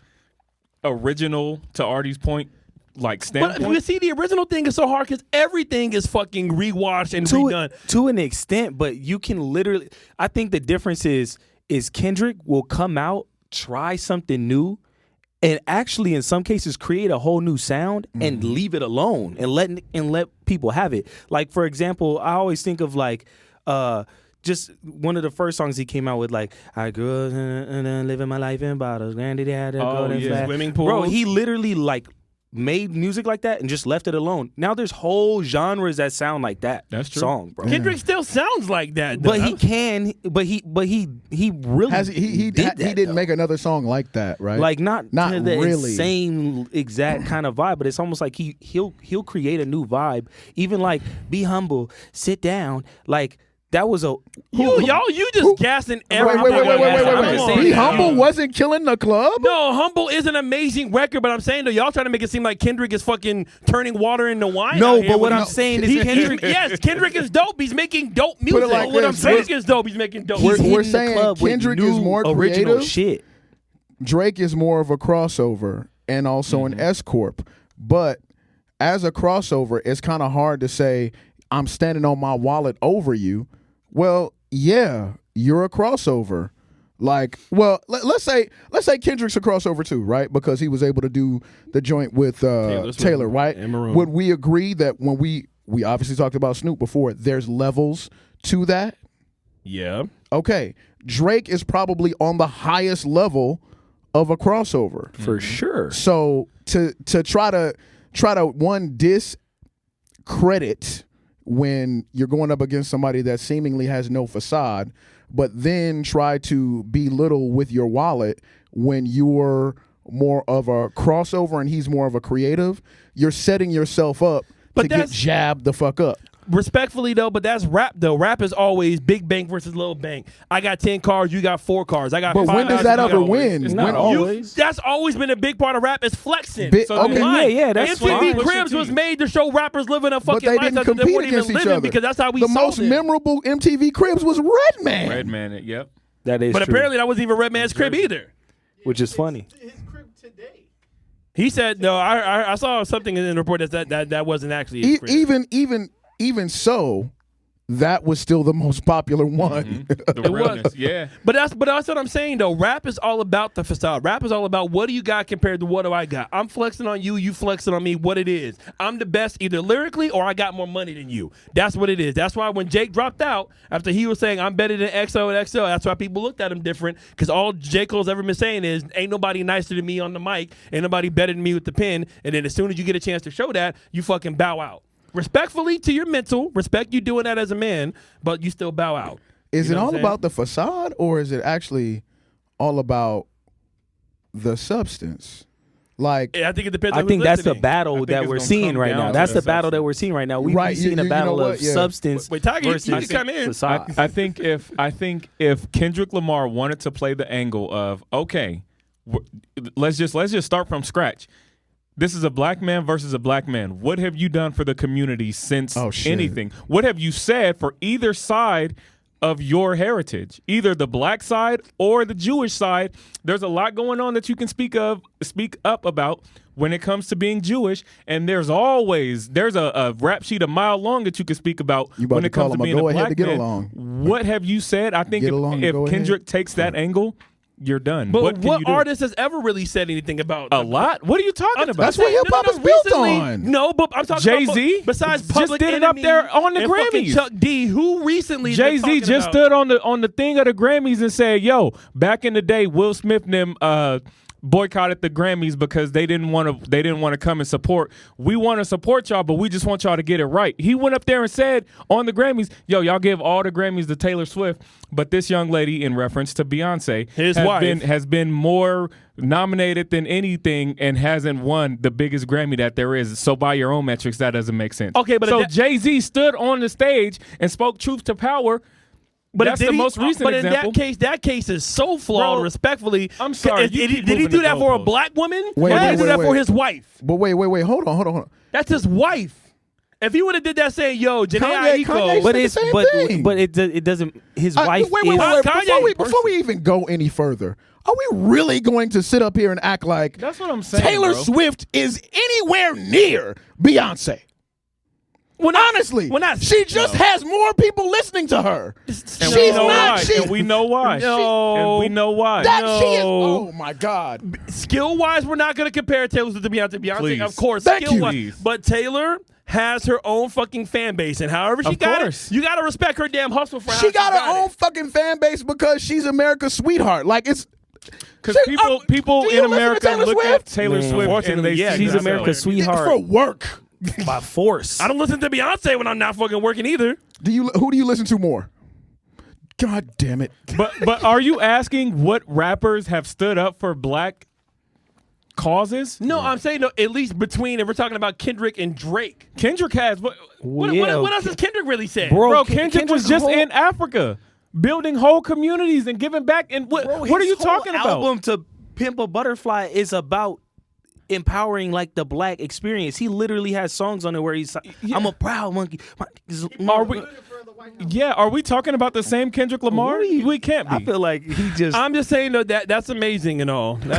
original to Artie's point, like But standpoint. you see, the original thing is so hard because everything is fucking rewashed and redone. To an extent, but you can literally. I think the difference is Kendrick will come out, try something new, and actually in some cases create a whole new sound and leave it alone and let people have it. Like for example, I always think of like just one of the first songs he came out with, like I grew up living my life in bottles, granddaddy had a golden flat. Swimming Bro, pools. he literally like made music like that and just left it alone. Now there's whole genres that sound like that. That's true. Song, bro. Kendrick still sounds like that. But though. he can. But he really He did that, didn't though. make another song like that, right? Like not to the really. same exact kind of vibe, but it's almost like he'll create a new vibe. Even like be humble, sit down. Like that was a you just gassing everything. Wait. Come on Be now. Humble wasn't killing the club? No, Humble is an amazing record, but I'm saying though, y'all trying to make it seem like Kendrick is fucking turning water into wine. No, out here but what with I'm him. saying is Kendrick. Yes, Kendrick is dope. He's making dope music. like What I'm this. saying is dope. He's making dope. He's We're hitting the saying club with Kendrick new is more original creative. shit. Drake is more of a crossover and also an S corp. But as a crossover, it's kind of hard to say I'm standing on my wallet over you. Well, yeah, you're a crossover. Like, well, let's say Kendrick's a crossover too, right? Because he was able to do the joint with Taylor, right? and Maroon. Would we agree that when we obviously talked about Snoop before, there's levels to that? Yeah. Okay, Drake is probably on the highest level of a crossover. For sure. So to try to one discredit when you're going up against somebody that seemingly has no facade, but then try to belittle with your wallet when you're more of a crossover and he's more of a creative, you're setting yourself up But to get that's- jabbed the fuck up. Respectfully though, but that's rap though. Rap is always big bank versus little bank. I got 10 cars, you got 4 cars. I got. But 5 when does houses, that you ever got- win? It's not When- always. That's always been a big part of rap. Is flexing. Bi- So okay. why? Yeah, that's MTV fine. Cribs was made to show rappers living a But fucking they life didn't that they compete weren't even against each living other. because that's how we the sold most it. memorable MTV Cribs was Redman. Redman, yep. That is But true. apparently that wasn't even Redman's crib either. Which is funny. His crib today. He said no. I saw something in the report that wasn't actually his crib. Even so, that was still the most popular one. The realness, yeah. But that's what I'm saying though. Rap is all about the facade. Rap is all about what do you got compared to what do I got. I'm flexing on you, you flexing on me. What it is, I'm the best either lyrically or I got more money than you. That's what it is. That's why when Jake dropped out after he was saying I'm better than XO and XO, that's why people looked at him different. Because all J. Cole's ever been saying is ain't nobody nicer than me on the mic, ain't nobody better than me with the pen. And then as soon as you get a chance to show that, you fucking bow out. Respectfully to your mental, respect you doing that as a man, but you still bow out. Is You it know what all I'm about the facade or is it actually all about the substance? Like, I think it depends. I on think who's that's the listening. battle think that it's we're gonna seeing come right down now. to That's the the battle that substance. we're seeing right now. We've Right, seen you a know battle what? of Yeah. substance Wait, Tiger, versus you can come in. facade. I think if Kendrick Lamar wanted to play the angle of let's just start from scratch. This is a black man versus a black man. What have you done for the community since anything? What have you said for either side of your heritage, either the black side or the Jewish side? There's a lot going on that you can speak up about when it comes to being Jewish, and there's a rap sheet a mile long that you can speak about when it comes to being a black man. What have you said? I think if Kendrick takes that angle, you're done. But what artist has ever really said anything about a lot? What are you talking about? That's what hip hop is built on. No, but I'm talking Jay-Z about besides just Public did it Enemy up there on the and fucking Grammys. Chuck D, who recently Jay-Z just stood on the thing of the Grammys and said, "Yo, back in the day, Will Smith and them boycotted the Grammys because they didn't want to come and support. We want to support y'all, but we just want y'all to get it right." He went up there and said on the Grammys, "Yo, y'all give all the Grammys to Taylor Swift, but this young lady," in reference to Beyonce, has been more nominated than anything and hasn't won the biggest Grammy that there is. So by your own metrics, that doesn't make sense. Okay, but so Jay-Z stood on the stage and spoke truth to power. But that's the most recent example. But in that case is so flawed, Bro, respectfully. I'm sorry. Did he do that for a black woman? Or did he do that for his wife? But wait. Hold on. That's his wife. If he would have did that saying, "Yo, Janae Aiko," but it doesn't. His wife is. Wait. Before we even go any further, are we really going to sit up here and act like that's what I'm saying? Taylor Swift is anywhere near Beyonce? Honestly, she just has more people listening to her. And we know why. And we know why. No. And we know why. She is. Oh my God. Skill-wise, we're not going to compare Taylor Swift to Beyonce. Please. Of course, skill-wise. But Taylor has her own fucking fan base, and however she got it, you got to respect her damn hustle for how she got her own fucking fan base because she's America's sweetheart. Like it's. Because people in America look at Taylor Swift and she's America's sweetheart for work. By force. I don't listen to Beyonce when I'm not fucking working either. Who do you listen to more? God damn it. But are you asking what rappers have stood up for black causes? No, I'm saying at least between, if we're talking about Kendrick and Drake. Kendrick has what else has Kendrick really said? Bro, Kendrick was just in Africa building whole communities and giving back. And what are you talking about? Album To Pimp a Butterfly is about empowering like the black experience. He literally has songs on it where he's I'm a proud monkey. Are we talking about the same Kendrick Lamar? We can't be. I feel like I'm just saying that's amazing and all. Yo,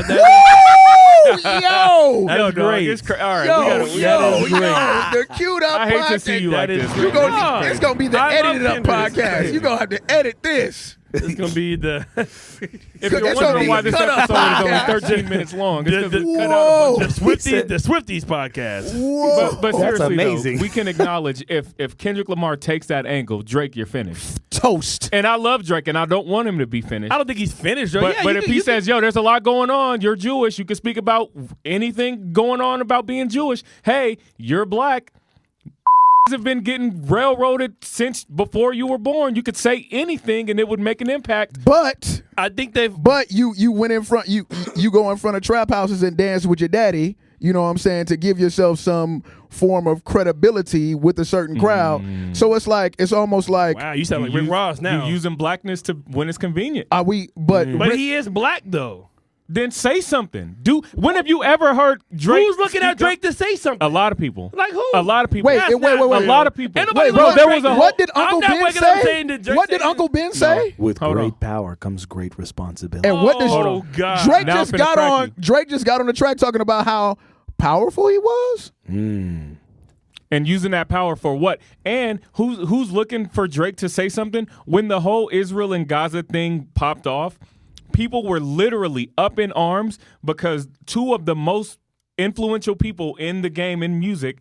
that's great. All right, the queued up. I hate to see you like this. It's gonna be the edited up podcast. You're gonna have to edit this. It's gonna be the. If you're wondering why this episode is only 13 minutes long, it's because we cut out a bunch of the Swifties podcast. But that's seriously, amazing. though, we can acknowledge if Kendrick Lamar takes that angle, Drake, you're finished. Toast. And I love Drake, and I don't want him to be finished. I don't think he's finished, though. But if he says, "Yo, there's a lot going on. You're Jewish. You can speak about anything going on about being Jewish. Hey, you're black." Have been getting railroaded since before you were born. You could say anything and it would make an impact. But I think they've. But you went in front. You go in front of trap houses and dance with your daddy. You know what I'm saying, to give yourself some form of credibility with a certain crowd. So it's almost like, wow, you sound like Rick Ross now. You're using blackness to when it's convenient. But he is black though. Then say something. When have you ever heard Drake? Who's looking at Drake to say something? A lot of people. Like who? A lot of people. Wait. A lot of people. Wait, bro, there was what did Uncle Ben say? What did Uncle Ben say? With great power comes great responsibility. And what does God. Drake just got on? Drake just got on the track talking about how powerful he was. And using that power for what? And who's looking for Drake to say something when the whole Israel and Gaza thing popped off? People were literally up in arms because two of the most influential people in the game in music,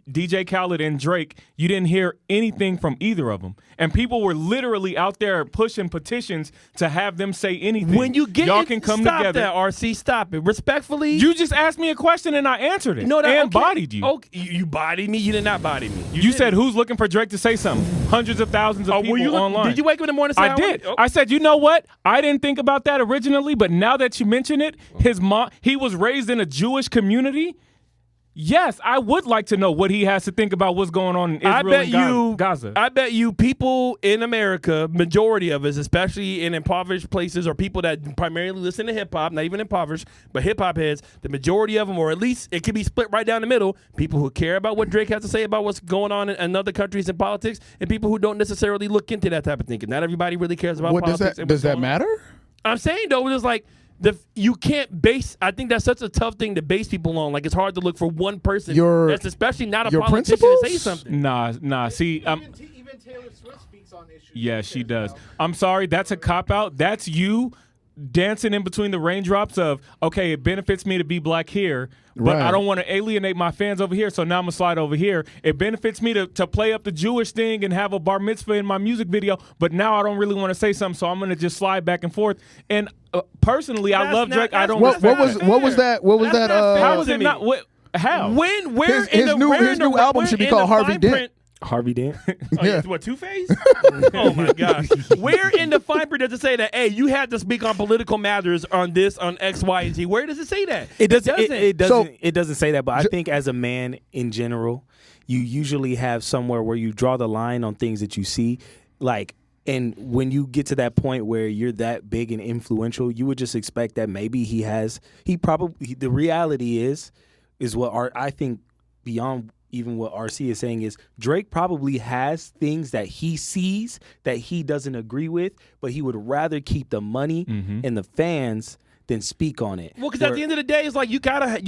DJ Khaled and Drake, you didn't hear anything from either of them. And people were literally out there pushing petitions to have them say anything. When you get y'all can come together. Stop that, RC. Stop it. Respectfully. You just asked me a question and I answered it. Bodied you. Okay. You bodied me. You did not body me. You said who's looking for Drake to say something? Hundreds of thousands of people online. Did you wake up in the morning? I did. I said, you know what? I didn't think about that originally, but now that you mention it, he was raised in a Jewish community. Yes, I would like to know what he has to think about what's going on in Israel and Gaza. I bet you people in America, majority of us, especially in impoverished places or people that primarily listen to hip hop, not even impoverished, but hip hop heads, the majority of them, or at least it could be split right down the middle, people who care about what Drake has to say about what's going on in other countries and politics, and people who don't necessarily look into that type of thinking. Not everybody really cares about politics. Does that matter? I'm saying, though, it's like, you can't base. I think that's such a tough thing to base people on. Like, it's hard to look for one person that's especially not a politician to say something. Nah. See, even Taylor Swift speaks on issues. yeah, she does. I'm sorry, that's a cop out. That's you dancing in between the raindrops of, okay, it benefits me to be black here, but I don't want to alienate my fans over here, so now I'm going to slide over here. It benefits me to play up the Jewish thing and have a bar mitzvah in my music video, but now I don't really want to say something, so I'm going to just slide back and forth. And personally, I love Drake. I don't. What was that? How is it not? How? His new album should be called Harvey Dent. Harvey Dent. What, Two-Face? Oh my gosh! Where in the fine print does it say that? Hey, you had to speak on political matters on this, on X, Y, and Z. Where does it say that? It doesn't. It doesn't say that. But I think as a man in general, you usually have somewhere where you draw the line on things that you see, like. And when you get to that point where you're that big and influential, you would just expect that maybe the reality is what I think beyond even what RC is saying is Drake probably has things that he sees that he doesn't agree with, but he would rather keep the money and the fans than speak on it. Well, because at the end of the day, it's like you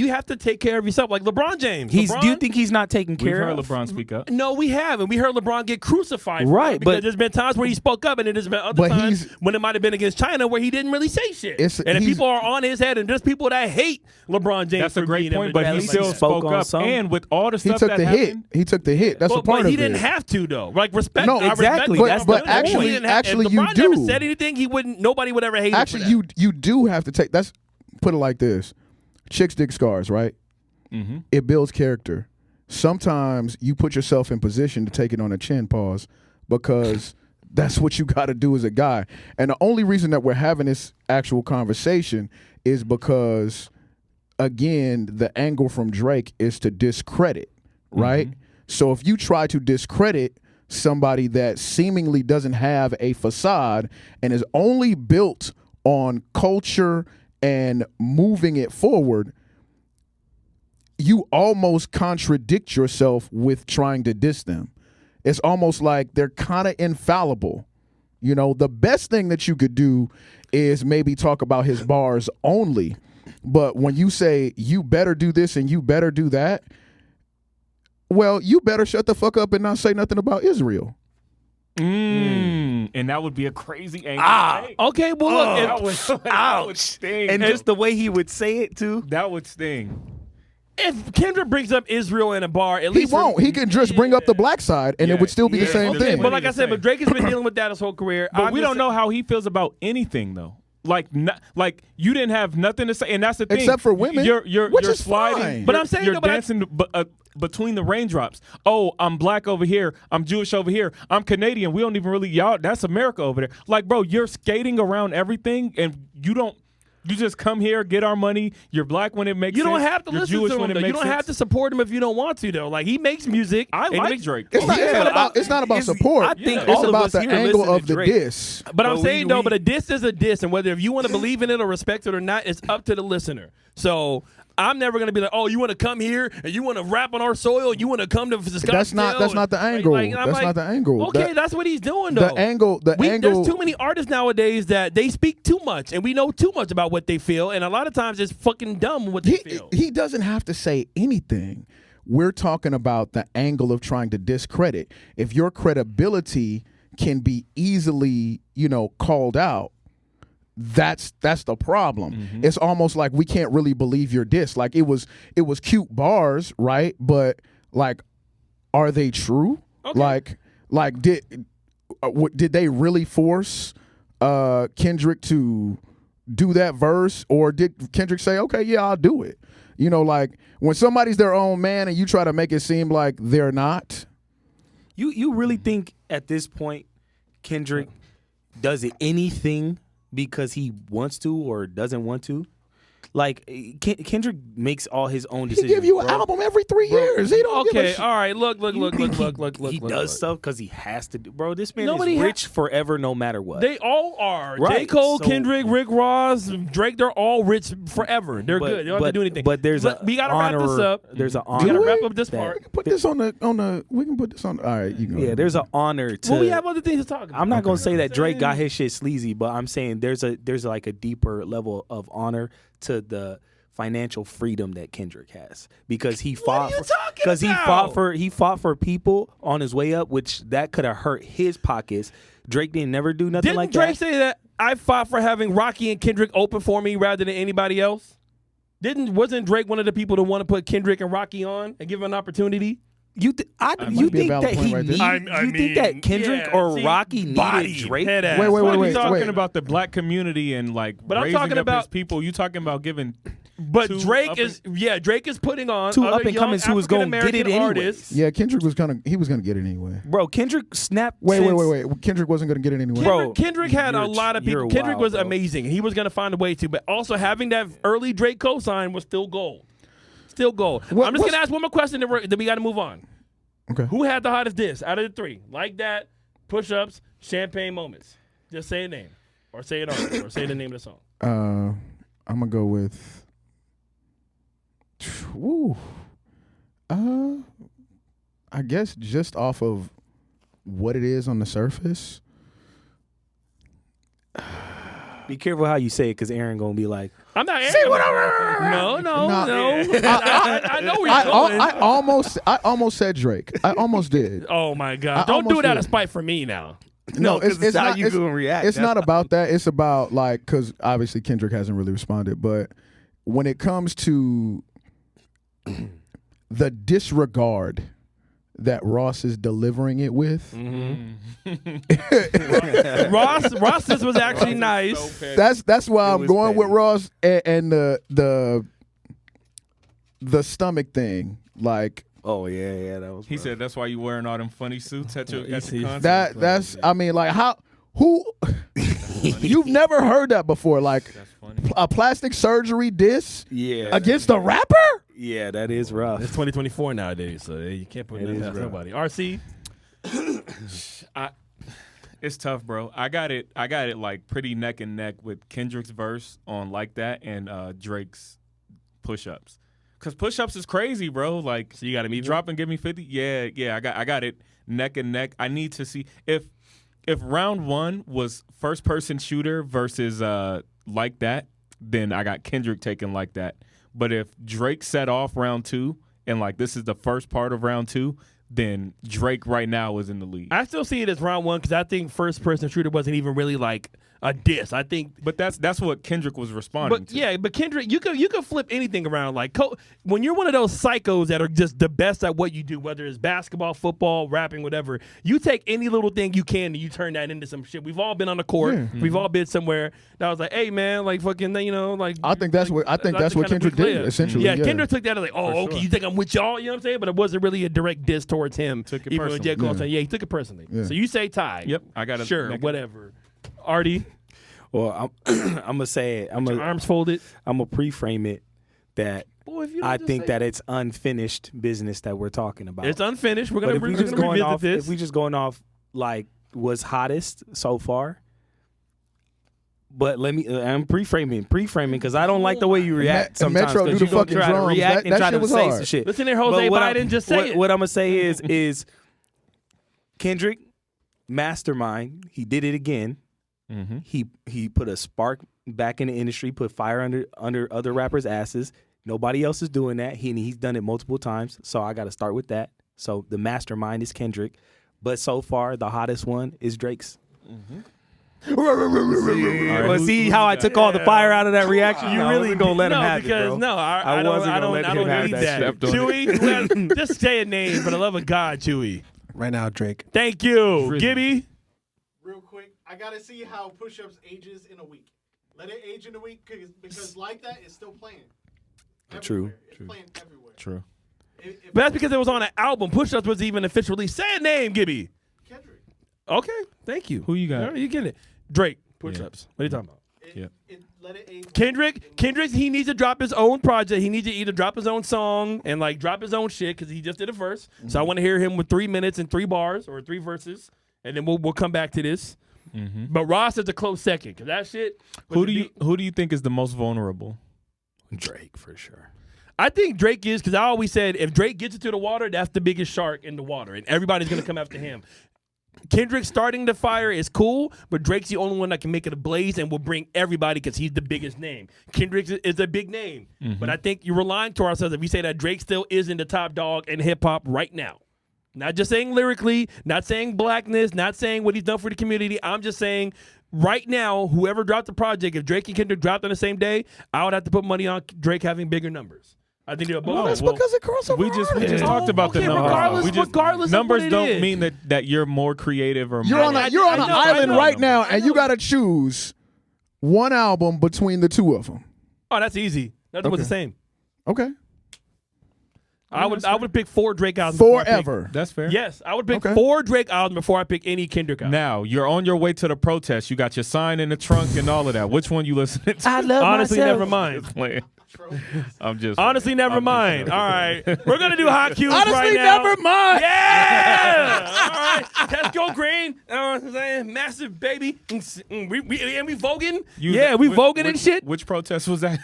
have to take care of yourself. Like LeBron James. Do you think he's not taking care of? We've heard LeBron speak up. No, we haven't. We heard LeBron get crucified. Right, because there's been times where he spoke up, and then there's been other times when it might have been against China where he didn't really say shit. And if people are on his head, and there's people that hate LeBron James. That's a great point, but he still spoke up. And with all the stuff that happened, he took the hit. That's a part of it. But he didn't have to though. Like respect. No, exactly. But actually, you LeBron do. Never said anything. Nobody would ever hate him. Actually, you do have to take. That's put it like this: chicks dig scars, right? Mm-hmm. It builds character. Sometimes you put yourself in position to take it on a chin, pause, because that's what you got to do as a guy. And the only reason that we're having this actual conversation is because, again, the angle from Drake is to discredit, right? Mm-hmm. So if you try to discredit somebody that seemingly doesn't have a facade and is only built on culture and moving it forward, you almost contradict yourself with trying to diss them. It's almost like they're kind of infallible. You know, the best thing that you could do is maybe talk about his bars only. But when you say you better do this and you better do that, well, you better shut the fuck up and not say nothing about Israel. And that would be a crazy angle. Okay, well, look. That would sting. And just the way he would say it, too. That would sting. If Kendrick brings up Israel in a bar, at least he won't. He can just bring up the black side, and it would still be the same thing. But like I said, but Drake has been dealing with that his whole career. But we don't know how he feels about anything, though. Like you didn't have nothing to say, and that's the thing. Except for women, you're is sliding. fine. But I'm saying you're dancing between the raindrops. Oh, I'm black over here. I'm Jewish over here. I'm Canadian. We don't even really that's America over there. Like, bro, you're skating around everything, and you just come here, get our money. You're black when it makes sense. You don't have to listen Jewish to him. You don't have to support him if you don't want to, though. Like, he makes music. I like Drake. It's not about support. I think it's all of about us the here angle listen of to the Drake. diss. But I'm saying, though, but a diss is a diss, and whether if you want to believe in it or respect it or not, it's up to the listener. So I'm never going to be like, oh, you want to come here and you want to rap on our soil? You want to come to Scottsdale? That's not the angle. That's not the angle. Okay, that's what he's doing, though. The angle. There's too many artists nowadays that they speak too much, and we know too much about what they feel, and a lot of times it's fucking dumb what they feel. He doesn't have to say anything. We're talking about the angle of trying to discredit. If your credibility can be easily, called out, that's the problem. Mm-hmm. It's almost like we can't really believe your diss. Like it was cute bars, right? But like, are they true? Okay. Like did they really force Kendrick to do that verse, or did Kendrick say, okay, yeah, I'll do it? Like when somebody's their own man and you try to make it seem like they're not. You really think at this point Kendrick does anything because he wants to or doesn't want to? Like Kendrick makes all his own He decisions. give you an bro. album every 3 years. He don't give a Okay, shit. all right. Look. He does stuff because he has to do. Bro, this man Nobody is rich forever, no matter what. They all are. J. Right, Cole, so- Kendrick, Rick Ross, Drake. They're all rich forever. They're good. They don't have to do anything. But there's we gotta wrap this up. There's an We honor. gotta wrap up this that- part. We can put this on the. We can put this on. All right, you can. Yeah, there's an honor to. Well, we have other things to talk about. I'm not gonna say that Drake got his shit sleazy, but I'm saying there's like a deeper level of honor to the financial freedom that Kendrick has because he fought are you for, talking because about? he fought for people on his way up, which that could have hurt his pockets. Drake didn't never do nothing Didn't like Drake that. say that I fought for having Rocky and Kendrick open for me rather than anybody else? Wasn't Drake one of the people to want to put Kendrick and Rocky on and give him an opportunity? You might be a think valid that point he right there. need, think that Kendrick or Rocky needed Drake? Wait, We're wait. talking about the black community and like But I'm raising talking up about- his people. You talking about giving But two Drake up is Drake is putting on Two other up-and-comings young who was gonna get it African-American anyways. artists. Yeah, Kendrick was gonna get it anyway. Bro, Kendrick snapped. Wait. since- Kendrick wasn't gonna get it anyway. Bro, Kendrick had a you're- lot of people. you're Kendrick wild, was bro. amazing. He was going to find a way to, but also having that early Drake cosign was still gold. Still gold. I'm just What's- going to ask one more question, then we got to move on. Okay. Who had the hottest diss out of the three? Like that, push-ups, champagne moments. Just say a name, or say it artist, or say the name of the song. I'm gonna go with. Woo. I guess just off of what it is on the surface. Be careful how you say it, because Aaron gonna be like, I'm not. Say whatever. No. Nah. I know where you're going. I almost said Drake. I almost did. Oh my God! I Don't do it almost out did. of spite for me now. No, it's how not, you it's, gonna react. It's not about that. It's about like, because obviously Kendrick hasn't really responded, but when it comes to the disregard that Ross is delivering it with, Ross, this was actually nice. that's why I'm was going petty. with Ross and the stomach thing. Like oh yeah, that was. He said that's why you wearing all them funny suits at your concert. that's I mean, like who you've never heard that before, like That's funny. a plastic surgery diss Yeah, against a rapper? yeah, that is rough. It's 2024 nowadays, so you can't put It that is past rough. nobody. RC, It's tough, bro. I got it like pretty neck and neck with Kendrick's verse on Like That and Drake's push-ups. Cause push-ups is crazy, bro. Like, so you got to meet drop and give me 50. Yeah. I got it neck and neck. I need to see if round one was first person shooter versus Like That, then I got Kendrick taking Like That. But if Drake set off round two and like this is the first part of round two, then Drake right now is in the lead. I still see it as round one because I think first person shooter wasn't even really like a diss. I think. But that's what Kendrick was responding But to. yeah, but Kendrick, you could flip anything around. Like when you're one of those psychos that are just the best at what you do, whether it's basketball, football, rapping, whatever, you take any little thing you can and you turn that into some shit. We've all been on the court. Yeah. We've all been somewhere. That was like, hey man, like fucking, like. I think that's what the kind of Kendrick player. did essentially. Yeah, Kendrick took that as like, oh, For okay, sure. you think I'm with y'all? You know what I'm saying? But it wasn't really a direct diss towards him. Took it even when J. personally. Cole said, yeah, he took it personally. Yeah. So you say tie. Yep, I got it. Sure, whatever. Artie, Well, I'm gonna say it. your arms folded. I'm gonna pre-frame it that Boy, if you don't I just think say- that it's unfinished business that we're talking about. It's unfinished. We're But gonna, if we're we gonna just going revisit off, this. if we just going off like was hottest so far. But let me. I'm pre-framing because I don't like the way you react and sometimes. Metro 'cause do you the gonna fucking try to drums. react That and try shit to was say hard. some shit. Listen here, Jose But what Biden, just say it. What I'm gonna say is Kendrick, mastermind. He did it again. Mm-hmm. He put a spark back in the industry, put fire under other rappers' asses. Nobody else is doing that. He's done it multiple times. So I got to start with that. So the mastermind is Kendrick, but so far the hottest one is Drake's. Well, see how I took all the fire out of that reaction? You really gonna let him have it, bro. No, I wasn't gonna don't let I him don't have need that that. shit. Chewy, just say a name for the love of God, Chewy. Right now, Drake. Thank you, Gibby. Real quick, I gotta see how push-ups ages in a week. Let it age in a week because like that it's still playing. True. Everywhere. It's playing everywhere. True. If But that's because it was on an album. Push-Ups was even officially. Say a name, Gibby. Kendrick. Okay, thank you. Who you got? All right, you get it. Drake. Push-Ups. What are you talking about? Let it age Kendrick, he needs to drop his own project. He needs to either drop his own song and like drop his own shit because he just did it first. Mm-hmm. So I want to hear him with 3 minutes and 3 bars or 3 verses, and then we'll come back to this. Mm-hmm. But Ross is a close second because that shit. Who do you think is the most vulnerable? Drake for sure. I think Drake is because I always said if Drake gets into the water, that's the biggest shark in the water, and everybody's gonna come after him. Kendrick starting the fire is cool, but Drake's the only one that can make it a blaze and will bring everybody because he's the biggest name. Kendrick is a big name, but I think you're relying to ourselves if we say that Drake still isn't the top dog in hip hop right now. Not just saying lyrically, not saying blackness, not saying what he's done for the community. I'm just saying right now, whoever dropped the project, if Drake and Kendrick dropped on the same day, I would have to put money on Drake having bigger numbers. I think they're both. That's because it crossover. We just talked about the numbers. Regardless numbers of what don't it is. mean that you're more creative or You're on an island right now, and you got to choose one album between the two of them. Oh, that's easy. That's what's the same. Okay. I would pick 4 Drake albums. Forever. That's fair. Yes, I would pick 4 Drake albums before I pick any Kendrick album. Now you're on your way to the protest. You got your sign in the trunk and all of that. Which one you listening to? I love Honestly, myself. never mind. I'm just Honestly, never mind. All right, we're gonna do hot cues Honestly, right now. never mind. Yeah. All right. Tesco Green. You know what I'm saying? Massive baby. We voguing. We voguing and shit. Which protest was that?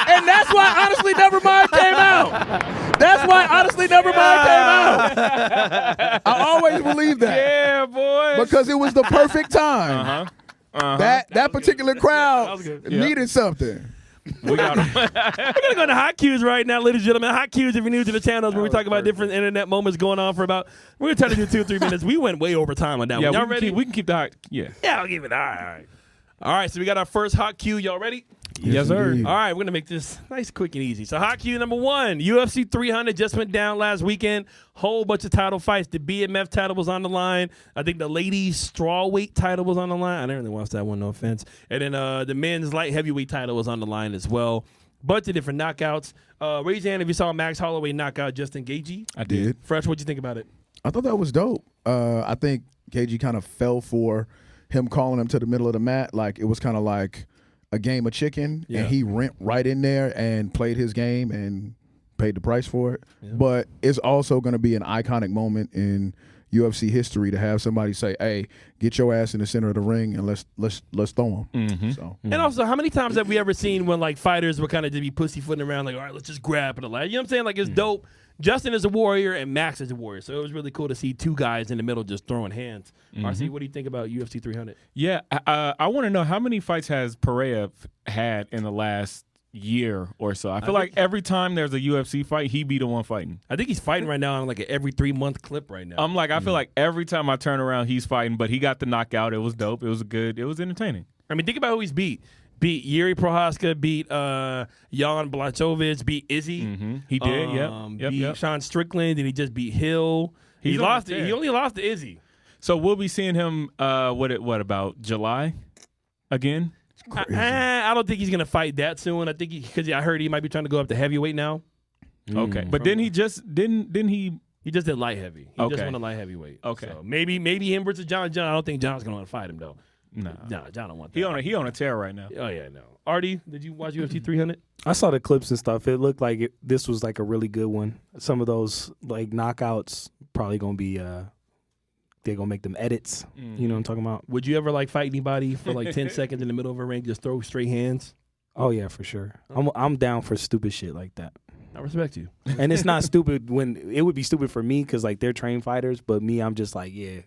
And that's why Honestly Never Mind came out. That's why Honestly Never Mind came out. I always believe that. Yeah, boy. Because it was the perfect time. That particular crowd needed something. We got We're gonna go to hot cues right now, ladies and gentlemen. Hot cues, if you're new to the channel, where we talk about different internet moments going on for about. We're gonna try to do 2 or 3 minutes. We went way over time on that one. Y'all ready? We can keep the hot. Yeah. Yeah, I'll give it. All right. All right. So we got our first hot cue. Y'all ready? Yes, sir. indeed. All right, we're going to make this nice, quick, and easy. So hot cue number 1, UFC 300 just went down last weekend. Whole bunch of title fights. The BMF title was on the line. I think the ladies' strawweight title was on the line. I didn't really watch that one, no offense. And then the men's light heavyweight title was on the line as well. Bunch of different knockouts. Raise your hand if you saw Max Holloway knock out Justin Gaethje. I did. Fresh, what'd you think about it? I thought that was dope. I think Gaethje kind of fell for him calling him to the middle of the mat. Like, it was kind of like a game of chicken, and he went right in there and played his game and paid the price for it. Yeah. But it's also going to be an iconic moment in UFC history to have somebody say, "Hey, get your ass in the center of the ring and let's throw him." Mm-hmm. So, and also, how many times have we ever seen when like fighters were kind of to be pussyfooting around, like, all right, let's just grab it, you know what I'm saying? Like, it's dope. Justin is a warrior and Max is a warrior, so it was really cool to see 2 guys in the middle just throwing hands. RC, what do you think about UFC 300? Yeah, I want to know how many fights has Pereira had in the last year or so. I feel like every time there's a UFC fight, he be the one fighting. I think he's fighting right now on like an every 3-month clip right now. I'm like, I feel like every time I turn around, he's fighting, but he got the knockout. It was dope. It was good. It was entertaining. I mean, think about who he's beat. Beat Yuri Prohaska, beat Jan Blachowicz, beat Izzy. Mm-hmm. He did, beat Sean Strickland, and he just beat Hill. He only lost to Izzy. So we'll be seeing him, what about July again? I don't think he's going to fight that soon. I think because I heard he might be trying to go up to heavyweight now. Okay. But didn't he He just did light heavy. He just won a light heavyweight. Okay. So maybe him versus John. I don't think John's going to want to fight him, though. No, John don't want that. He on a tear right now. Oh, yeah, no. Artie, did you watch UFC 300? I saw the clips and stuff. It looked like this was like a really good one. Some of those like knockouts probably going to be they're going to make them edits. You know what I'm talking about? Would you ever like fight anybody for like 10 seconds in the middle of a ring, just throw straight hands? Oh, yeah, for sure. I'm down for stupid shit like that. I respect you. And it's not stupid when it would be stupid for me because like they're trained fighters, but me, I'm just like, yeah.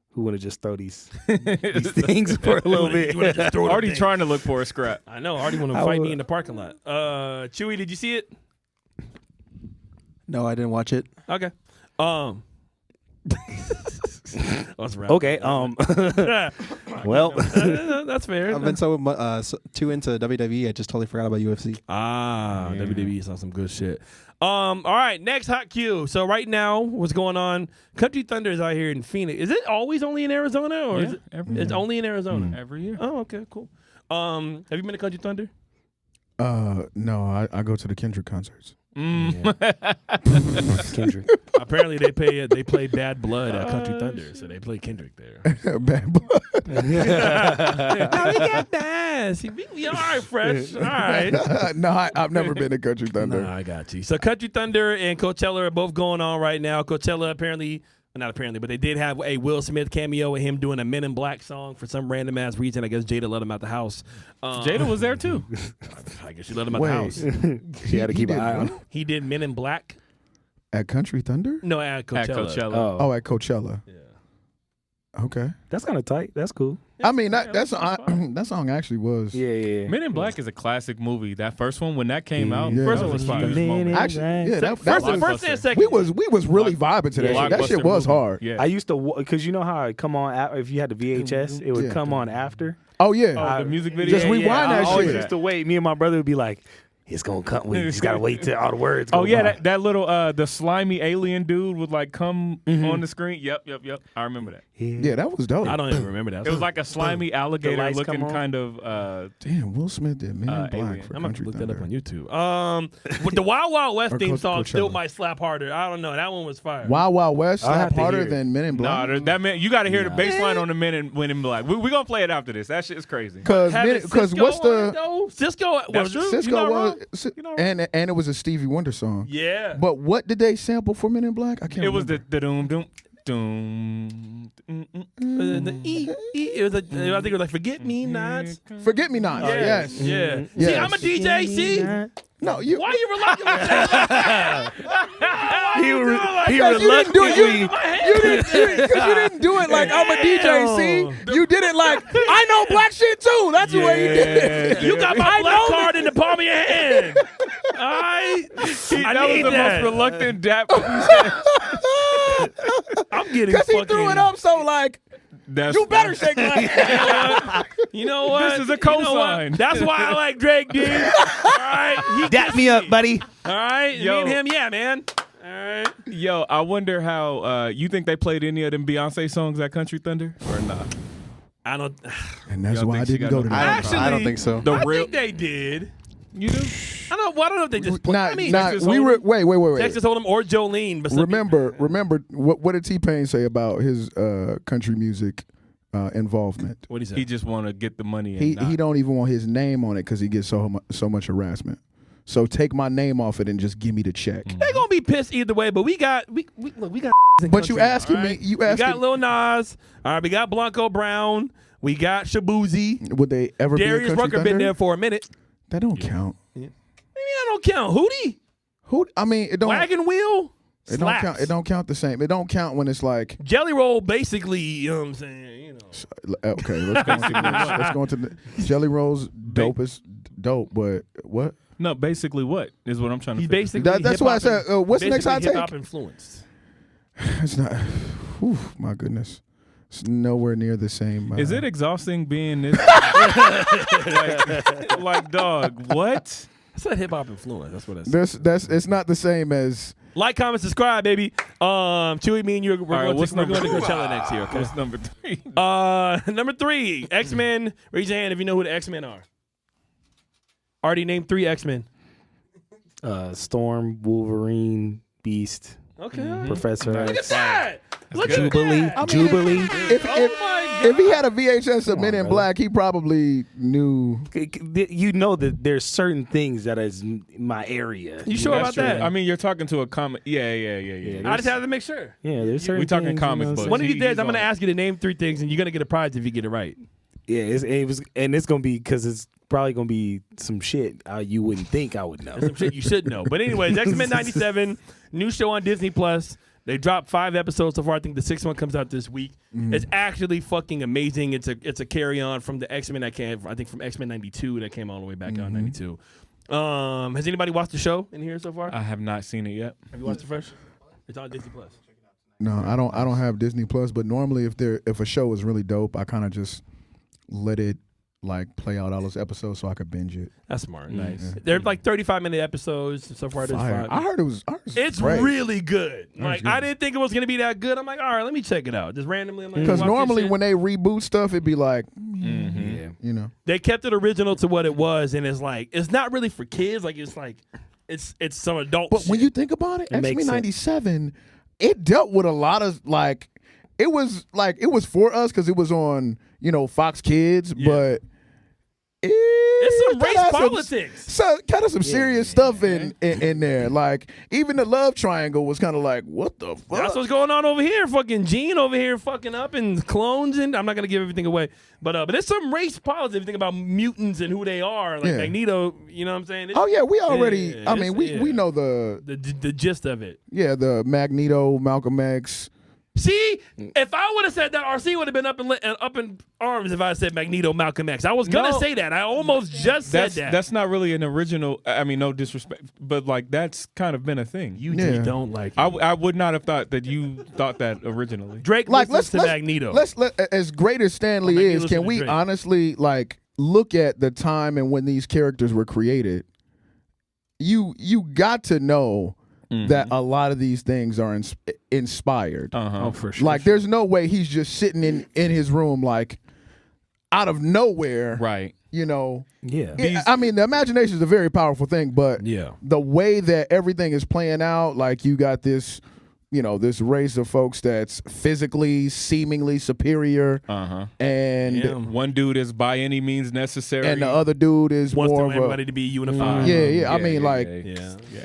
Who want to just throw these things for a little bit? Artie trying to look for a scrap. I know. Artie want to fight me in the parking lot. Chewy, did you see it? No, I didn't watch it. Okay. Let's wrap. Okay. Well, that's fair. I've been so too into WWE, I just totally forgot about UFC. WWE saw some good shit. All right, next hot cue. So right now, what's going on? Country Thunder is out here in Phoenix. Is it always only in Arizona, or is it? It's only in Arizona every year. Oh, okay, cool. Have you been to Country Thunder? No, I go to the Kendrick concerts. Kendrick. Apparently, they play Bad Blood at Country Thunder, so they play Kendrick there. Bad blood. Now we got bad ass. All right, Fresh. All right. No, I've never been to Country Thunder. Nah, I got you. So Country Thunder and Coachella are both going on right now. Coachella apparently, not apparently, but they did have a Will Smith cameo with him doing a Men in Black song for some random ass reason. I guess Jada let him out the house. Jada was there too. I guess she let him out the house. She had to keep an eye on him. He did Men in Black. At Country Thunder? No, at Coachella. At Coachella. Oh, at Coachella. Yeah. Okay. That's kind of tight. That's cool. I mean, that song actually was. Yeah. Men in Black is a classic movie. That first one, when that came out, Yeah. first one was fire. Actually, yeah, that First was, and second. we was really vibing to that shit. That shit was hard. Yeah. I used to, because you know how it come on, if you had the VHS, it would Yeah. come on after. Oh yeah. The music video. Just rewind that I always shit. used to wait. Me and my brother would be like, it's going to come. We just got to wait till all the words go Oh yeah, by. that little the slimy alien dude would like come on the screen. Yep. I remember that. Yeah, that was dope. I don't even remember that. It was like a slimy alligator lights looking come on. kind of. Damn, Will Smith did Men in Black Alien. for I'm going to Country look Thunder. that up on YouTube. But the Wild Wild West Or theme song still Coachella. might slap harder. I don't know. That one was fire. Wild Wild West I'll have slap to harder hear it. than Men in Nah, Black. that man, you got to hear the bass line on the Men in Black. We're gonna play it after this. That shit is crazy. Because Cisco what's on it, the though? Cisco? That's true. Cisco You're not was wrong. You're not wrong. and it was a Stevie Wonder song. Yeah. But what did they sample for Men in Black? I can't. It was remember. the doom doom doom. The it was I think it was like Forget Me Nots. Forget Me Not. Yes. Yeah. Yes. See, I'm a DJ. See? No, you. Why you reluctant with that? He Because you didn't do it. reluctantly. Because you didn't do it like I'm a DJ. See, you did it like I know black shit too. That's the way you did it. You got my black card in the palm of your hand. All right. That was the most reluctant dap. I'm getting Because he fucking. threw it up so like you better shake my. You know what? This is a You know what? cosign. That's why I like Drake, dude. All right. He Dap me up, buddy. All right. Yo. Me and him, yeah, man. All right. Yo, I wonder how you think they played any of them Beyonce songs at Country Thunder or not? I don't. And that's Y'all why I think she didn't got go to no- that. Actually, I don't think so. The I real think they did. you do? I don't know if they just put. I mean, Texas we Hold'em, wait. Texas Hold'em or Jolene. But some Remember what did T-Pain say about his country music involvement? What he said? He just want to get the money. And He don't even want his name on it because he gets so much harassment. So take my name off it and just give me the check. They gonna be pissed either way. But we got we got. But you asking me, you We asking, got Lil Nas. All right, we got Blanco Brown. We got Shabuzi. would they ever Darius be a Country Rucker Thunder? been there for a minute. That don't count. Maybe that don't count. Hootie, Who? I mean, it don't. Wagon Wheel. It don't Slaps. count. It don't count the same. It don't count when it's like. Jelly Roll, basically. You know what I'm saying? You know. Okay, let's go into the Jelly Rolls. Dope is dope, but what? No, basically what is what I'm trying to He's figure. basically That's why I hip-hop said. What's the next hot hip hop take? influenced. It's not. Whew, my goodness, it's nowhere near the same. Is it exhausting being this? like dog, what? I said hip hop influence. That's what I said. That's. It's not the same as. Like, comment, subscribe, baby. Chewy, me and you, we're All right, going what's to number Coachella next year. Okay. What's number 3? Number 3, X-Men. Raise your hand if you know who the X-Men are. Already named 3 X-Men. Storm, Wolverine, Beast, Okay. Professor Look at X, that. Look at Jubilee, that. Jubilee. If he had a VHS of Men in Black, he probably knew. You know that there's certain things that is my area. You sure about that? I mean, you're talking to a comic. Yeah. I just had to make sure. Yeah, there's certain. We talking things, comic you know, books. One of these He's days, I'm going to on it. ask you to name 3 things, and you're going to get a prize if you get it right. Yeah, it's gonna be because it's probably gonna be some shit you wouldn't think I would know. Some shit you should know. But anyways, X-Men 97, new show on Disney Plus. They dropped 5 episodes so far. I think the 6th one comes out this week. It's actually fucking amazing. It's a carry on from the X-Men that came. I think from X-Men 92 that came all the way back out in 92. Has anybody watched the show in here so far? I have not seen it yet. Have you watched it fresh? It's on Disney Plus. No, I don't have Disney Plus. But normally, if a show is really dope, I kind of just let it like play out all those episodes so I could binge it. That's smart. Nice. They're like 35-minute episodes so far. There's Fire. 5. I heard it was. It's great. really good. Like good. I didn't think it was gonna be that good. I'm like, all right, let me check it out. Just randomly. I'm like, Because watch this normally shit. when they reboot stuff, it'd be like, Yeah. you know. They kept it original to what it was, and it's like it's not really for kids. Like it's some adult. But when shit. you think about it, It makes X-Men sense. 97, it dealt with a lot of like, it was for us because it was on Fox Kids, but It's some race politics. So kind of some serious stuff in there. Like even the love triangle was kind of like, what the fuck? That's what's going on over here. Fucking Gene over here fucking up and clones, and I'm not gonna give everything away. But there's some race politics. If you think about mutants and who they are, like Magneto. You know what I'm saying? Oh yeah, we already. I mean, we know the gist of it. Yeah, the Magneto, Malcolm X. See, if I would have said that, RC would have been up in arms if I said Magneto, Malcolm X. I was gonna say that. I almost just said that. That's not really an original. I mean, no disrespect, but like that's kind of been a thing. You just don't like it. I would not have thought that you thought that originally. Drake listens to Magneto. Let's as great as Stan Lee is, can we honestly like look at the time and when these characters were created? You got to know. That a lot of these things are inspired. Oh, for sure. Like, there's no way he's just sitting in his room, like, out of nowhere. Right. You know. Yeah. I mean, the imagination is a very powerful thing, but the way that everything is playing out, like, you got this, you know, this race of folks that's physically, seemingly superior. And one dude is by any means necessary. And the other dude is wants more of everybody to be unified. I mean, like,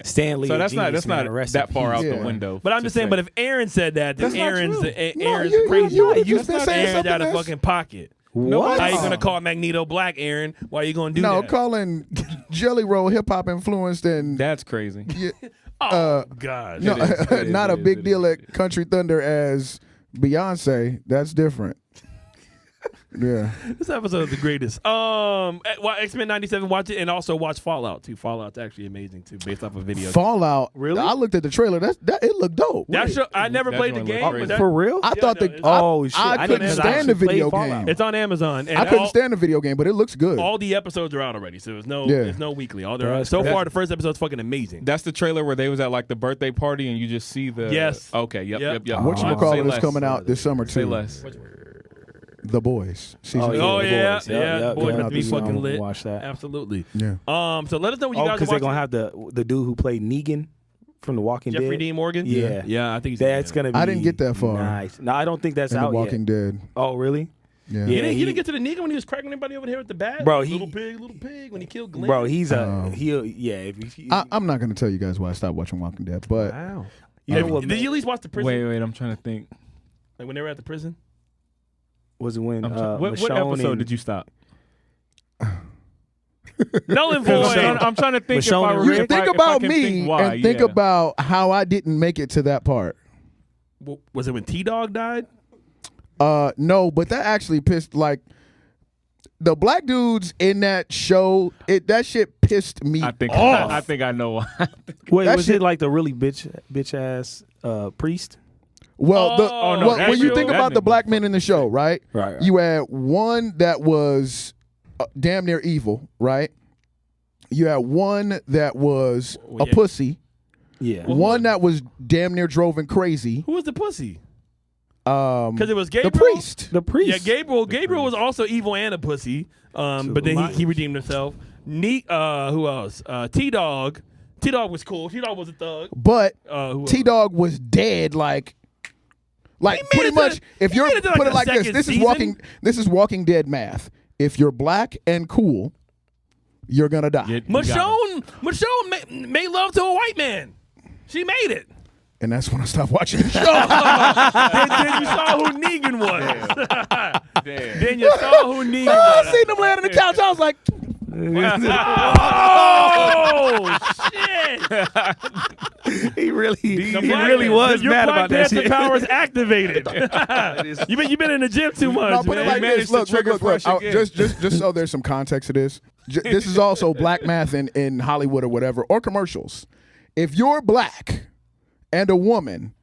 Stanley. So that's not that far out the window. But I'm just saying. But if Aaron said that, then Aaron's you crazy. just been saying Aaron's something out of that's- fucking pocket. What? How you gonna call Magneto black, Aaron? Why are you gonna do that? No, calling Jelly Roll hip hop influenced and that's crazy. Oh God! No, It is, not a it big is, deal it at Country Thunder as Beyonce. That's different. Yeah. This episode is the greatest. X-Men 97, watch it, and also watch Fallout too. Fallout's actually amazing too, based off a video. Fallout. Really? I looked at the trailer. That it looked dope. That show, I never played the game, but that, For real? I thought no, the it's- I I couldn't didn't stand the actually play video Fallout. game. it's on Amazon. And I couldn't stand the video game, but it looks good. all the episodes are out already, so it's no weekly. All they're That's so crazy. far. The first episode's fucking amazing. That's the trailer where they was at like the birthday party and you just see the. Yes. Okay. Yep. Yep. Yep. Yep. Whatchamacallit Say is less. coming out this summer too. Say less. The Boys. Season Oh, two. Oh The yeah, Boys. yeah. Boys yeah. have to be Yeah. fucking lit. Watch that. Absolutely. Yeah. So let us know what you guys are Because they're watching. gonna have the dude who played Negan from The Walking Jeffrey Dead. Dean Morgan. Yeah. yeah. I think he's That's gonna be. I didn't get that far. Nice. No, I don't think that's And The out Walking yet. Dead. Oh, really? Yeah. You Yeah, didn't get to the Negan when he was cracking everybody over here with the bat? Bro, little pig, when he killed Glenn. Bro, he's If you, I'm not going to tell you guys why I stopped watching Walking Dead, but Wow. you know what? Did you at least watch the prison? Wait. I'm trying to think. Like when they were at the prison? Was it when What Michonne episode and- did you stop? Null and void. I'm trying to think. If Michonne I and were- Rick? if I- think if I about can me think why, and think yeah. about how I didn't make it to that part. Was it when T-Dog died? No, but that actually pissed like the black dudes in that show. That shit pissed me I think off. I think I know why. Wait, That was shit- it like the really bitch ass priest? Well, Oh, no, that when you shit- think that about the nigga black was men in the show, right? Right. You had one that was damn near evil, right? You had one that was a yeah. pussy. Yeah. One that was damn near drove and crazy. Who was the pussy? Because Because it was Gabriel. the priest. The priest. Yeah, Gabriel was also evil and a pussy. But then he redeemed himself. Who else? T-Dog. T-Dog was cool. T-Dog was a thug. But Who else? T-Dog was dead like He made pretty it much to- if he you're made it to, like, put it the like this, second this is Walking Dead math. If you're black and cool, you're gonna die. You got it. Michonne made love to a white man. She made it. And that's when I stopped watching the show. Then you saw who Negan was. Damn. Then you saw who Negan I was. seen them laying on the couch. I was like, Oh shit! he really The black- was your mad Black about that Panther shit. powers activated. you been in the gym too much. no, put it man. like managed this. to Look, trigger look. fresh again. Just so there's some context to this. This is also black math in Hollywood or whatever, or commercials. If you're black and a woman,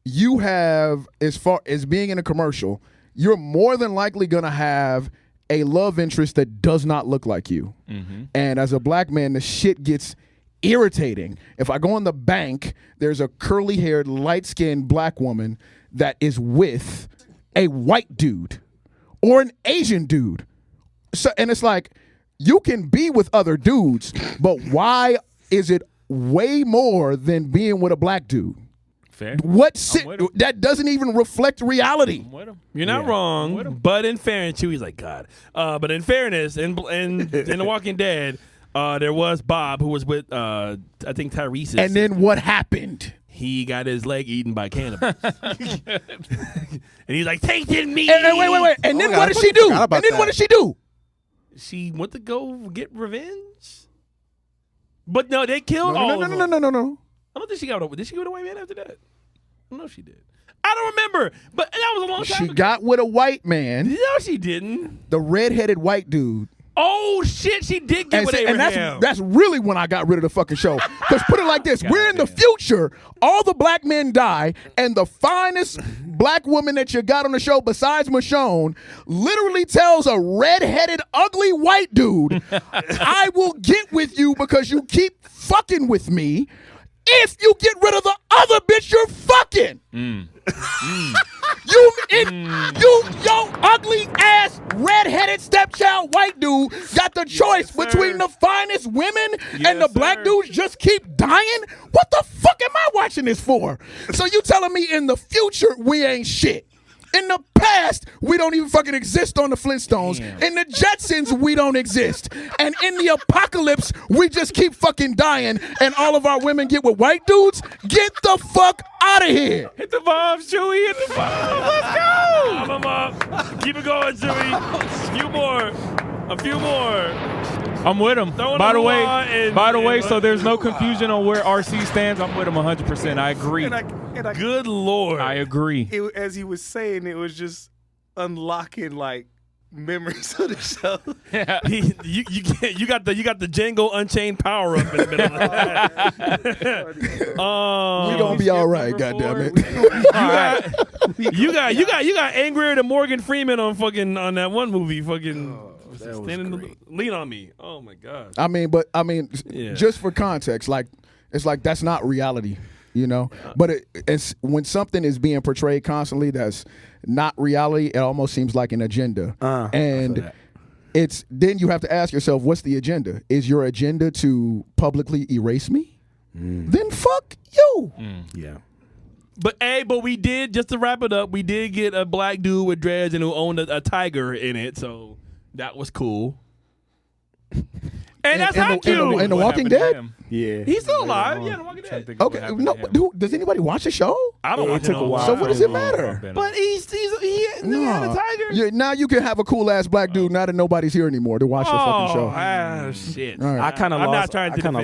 you have, as far as being in a commercial, you're more than likely gonna have a love interest that does not look like you. And as a black man, the shit gets irritating. If I go in the bank, there's a curly-haired, light-skinned black woman that is with a white dude or an Asian dude. So, and it's like, you can be with other dudes, but why is it way more than being with a black dude? Fair. That doesn't even reflect reality. I'm with him. You're not wrong, but in fairness, Chewie's like God. But in fairness, in The Walking Dead, there was Bob who was with I think Tyrese's. And then what happened? He got his leg eaten by cannibals. And he's like, taking me. And wait. And then what did she do? And then what did she do? She went to go get revenge. But no, they killed all of them. No. I don't think she got away. Did she go with a white man after that? I don't know if she did. I don't remember. But that was a long time ago. She got with a white man. No, she didn't. The redheaded white dude. Oh, shit, she did get with Abraham. And that's really when I got rid of the fucking show. Because put it like this, we're in the future, all the black men die, and the finest black woman that you got on the show besides Michonne literally tells a redheaded, ugly white dude, I will get with you because you keep fucking with me if you get rid of the other bitch you're fucking. Yo, ugly ass redheaded stepchild white dude got the choice between the finest women and the black dudes just keep dying? What the fuck am I watching this for? So you telling me in the future we ain't shit? In the past, we don't even fucking exist on the Flintstones. Damn. In the Jetsons, we don't exist. And in the apocalypse, we just keep fucking dying and all of our women get with white dudes? Get the fuck out of here. Hit the bombs, Chewie. Hit the bombs. Let's go. I'm up. Keep it going, Chewie. A few more. I'm with him. By the way, so there's no confusion on where RC stands. I'm with him 100%. I agree. Good Lord. I agree. As he was saying, it was just unlocking like memories of the show. Yeah. You got the Django Unchained power up in the middle of that. We're gonna be all right, goddammit. You got angrier than Morgan Freeman on that one movie. Lean on Me. Oh my God. I mean, just for context, like it's like that's not reality, you know. But it's when something is being portrayed constantly that's not reality, it almost seems like an agenda. And it's then you have to ask yourself, what's the agenda? Is your agenda to publicly erase me? Then fuck you. Yeah. But we did, just to wrap it up, we did get a black dude with dreads and who owned a tiger in it, so that was cool. And that's how cute. In The Walking Dead? Yeah. He's still alive. Yeah, The Walking Dead. Okay. No, does anybody watch the show? I don't watch it. Took a while. So what does it matter? But he had a tiger. Yeah, now you can have a cool ass black dude now that nobody's here anymore to watch the fucking show. Shit. Right. I kind of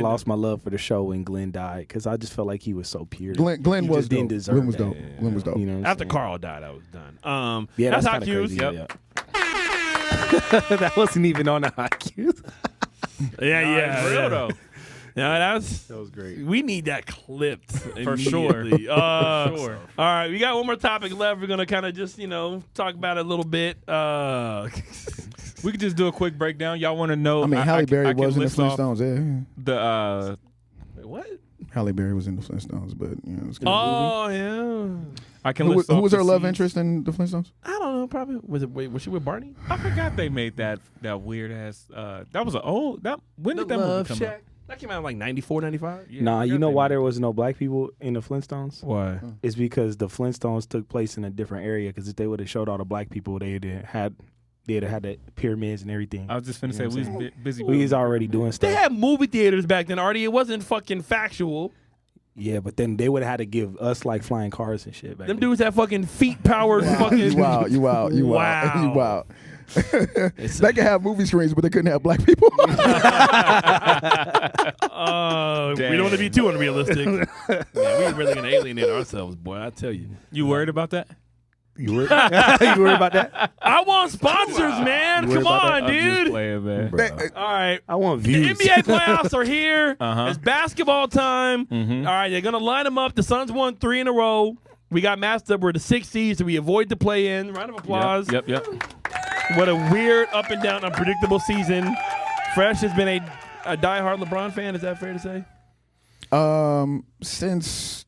lost my love for the show when Glenn died because I just felt like he was so pure. Glenn was dope. Didn't deserve Glenn was dope. Glenn was dope. You know After Carl died, I was done. Yeah, that's how cute. Yep. That wasn't even on the IQ. Yeah. Real though. Yeah, that was great. We need that clipped for sure. Sure. All right, we got one more topic left. We're gonna kind of just talk about it a little bit. We could just do a quick breakdown. Y'all want to know? I mean, Halle Berry was in the Flintstones. The what? Halle Berry was in the Flintstones, but it's yeah. I can. Who was her love interest in the Flintstones? I don't know. Probably was she with Barney? I forgot they made that weird ass. That was when did that movie come out? That came out in like 94, 95? Yeah, nah, you know why there was no black people in the Flintstones? Why? It's because the Flintstones took place in a different area. Because if they would have showed all the black people, they'd have had the pyramids and everything. I was just finna say we was busy. We was already doing stuff. They had movie theaters back then, Artie. It wasn't fucking factual. Yeah, but then they would have had to give us like flying cars and shit back Them then. dudes had fucking feet powered fucking. You wow. They could have movie screens, but they couldn't have black people. We don't want to be too unrealistic. Man, we really gonna alienate ourselves, boy. I tell you. You worried about that? You worried about that? I want sponsors, man. Come on, dude. Playing, man. All right. I want views. The NBA playoffs are here. It's basketball time. All right, they're gonna line them up. The Suns won 3 in a row. We got matched up. We're the 6th seed, so we avoid the play-in. Round of applause. Yep. What a weird, up and down, unpredictable season. Fresh has been a diehard LeBron fan. Is that fair to say? Since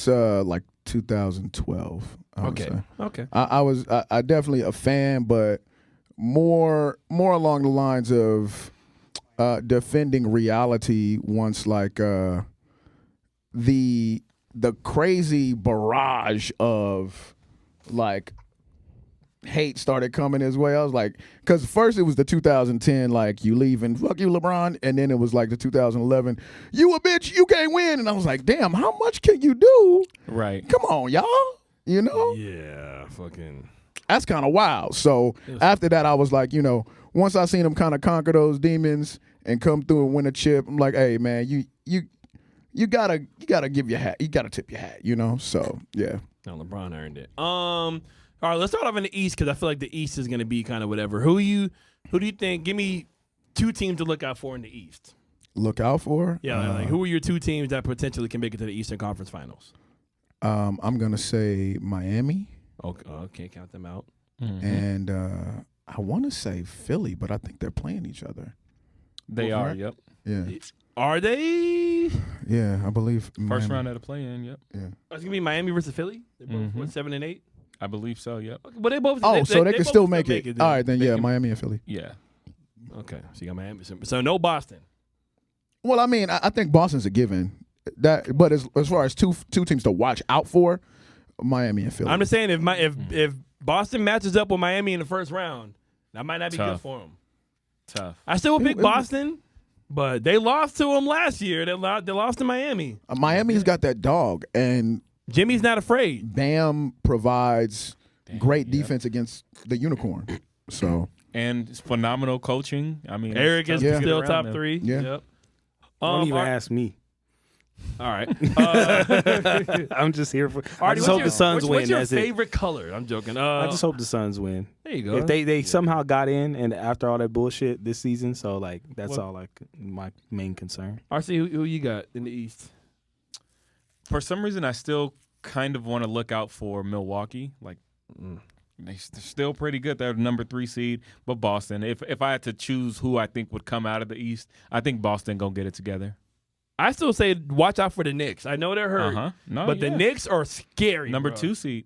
like 2012. Okay. I was definitely a fan, but more along the lines of defending reality once like the the crazy barrage of like hate started coming his way. I was like, because first it was the 2010 like you leaving, fuck you LeBron, and then it was like the 2011 you a bitch, you can't win, and I was like, damn, how much can you do? Right. Come on, y'all. You know? Yeah, fucking. That's kind of wild. So after that, I was like, you know, once I seen him kind of conquer those demons and come through and win a chip, I'm like, hey man, you gotta give your hat, you gotta tip your hat, you know. So yeah. No, LeBron earned it. All right, let's start off in the East because I feel like the East is gonna be kind of whatever. Who do you think? Give me 2 teams to look out for in the East. Look out for? Yeah, like who are your 2 teams that potentially can make it to the Eastern Conference Finals? I'm gonna say Miami. Okay, count them out. Mm-hmm. And I want to say Philly, but I think they're playing each other. They are. Yep. Yeah. Are they? Yeah, I believe. First Miami. round at a play-in. Yep. Yeah. It's gonna be Miami versus Philly. They're both Mhm. 7 and 8. I believe so. Yep. Okay, but they both. Oh, so they can both still make it. then. All right, then They yeah, can- Miami and Philly. Yeah. Okay, so you got Miami. So no Boston. Well, I mean, I think Boston's a given. But as far as two teams to watch out for, Miami and Philly. I'm just saying if Boston matches up with Miami in the first round, that might not be good Tough. for them. Tough. I still would pick Boston, but they lost to them last year. They lost to Miami. Miami's got that dog, and Jimmy's not afraid. Bam provides great defense against the unicorn. So And it's phenomenal coaching. I mean, Eric is it's tough to still get top around 3. Yeah. Yep. Don't even Ar- ask me. All right. I'm just here for. I Artie, just hope the Suns win. What's your That's it. favorite color? I'm joking. I just hope the Suns win. There you go. If they somehow got in, and after all that bullshit this season, so like that's all like my main concern. RC, who you got in the East? For some reason, I still kind of want to look out for Milwaukee. Like, they're still pretty good. They're the number 3 seed. But Boston, if I had to choose who I think would come out of the East, I think Boston gonna get it together. I still say watch out for the Knicks. I know they're hurt, No, but the Knicks are scary. number bro. 2 seed.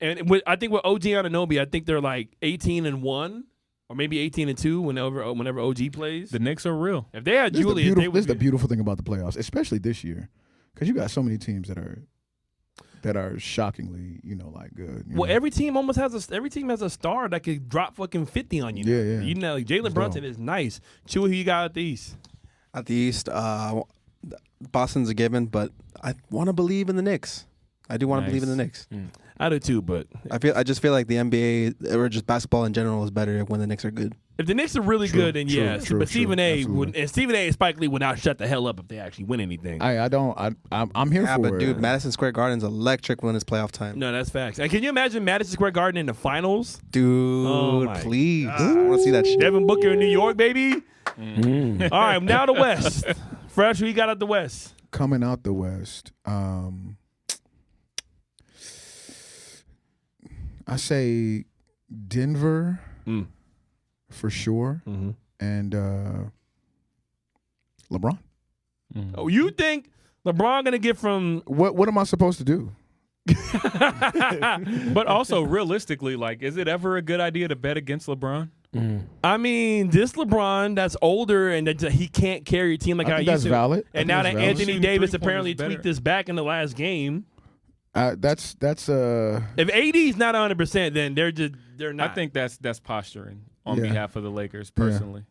And I think with OG Anunoby, I think they're like 18-1 or maybe 18-2 whenever OG plays. The Knicks are real. If they had this is Julius, this is the beautiful thing about the playoffs, especially this year, because you got so many teams that are shockingly, like good. Well, every team has a star that could drop fucking 50 on you. Yeah, yeah. You know, like Jalen Brunson is nice. Chewy, who you got at the East? At the East, Boston's a given, but I want to believe in the Knicks. I do want to believe in the Knicks. I do too, but I just feel like the NBA or just basketball in general is better when the Knicks are good. if the Knicks are really good, then yes. true, But Stephen A. absolutely. and Stephen A. and Spike Lee would not shut the hell up if they actually win anything. I'm here Yeah, for but it. dude, Madison Square Garden's electric when it's playoff time. No, that's facts. And can you imagine Madison Square Garden in the finals? Dude, Oh my please. I want to see that shit. Devin Booker in New York, baby. All right, now the West. Fresh, who you got at the West? Coming out the West, I say Denver for sure, and LeBron. Oh, you think LeBron gonna get from? What am I supposed to do? But also, realistically, like, is it ever a good idea to bet against LeBron? I mean, this LeBron that's older and that he can't carry a team like I how he think used that's to. valid. I And think now that's that valid. Anthony Shooting Davis 3-pointers apparently better. tweaked this back in the last game. That's If AD's not 100%, then they're not. I think that's posturing on Yeah. behalf of the Lakers personally.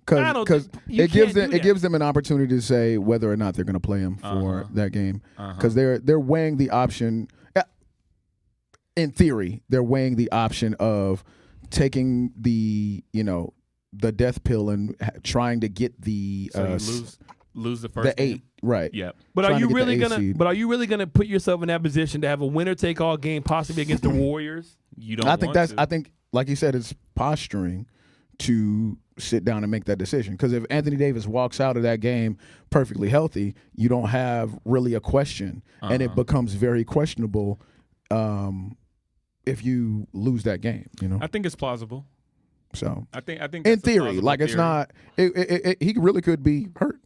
I don't because think- you it gives can't do that. them an opportunity to say whether or not they're going to play him for that game because they're weighing the option. In theory, they're weighing the option of taking the the death pill and trying to get the So you lose the first the 8 game? right. Yep. But are trying you to get the really eighth gonna? seed. But are you really gonna put yourself in that position to have a winner take all game, possibly against the Warriors? You don't. I think want to. I think like you said, it's posturing to sit down and make that decision. Because if Anthony Davis walks out of that game perfectly healthy, you don't have really a question, and it becomes very questionable if you lose that game. I think it's plausible. So I think in that's a theory, plausible like it's theory. not. He really could be hurt.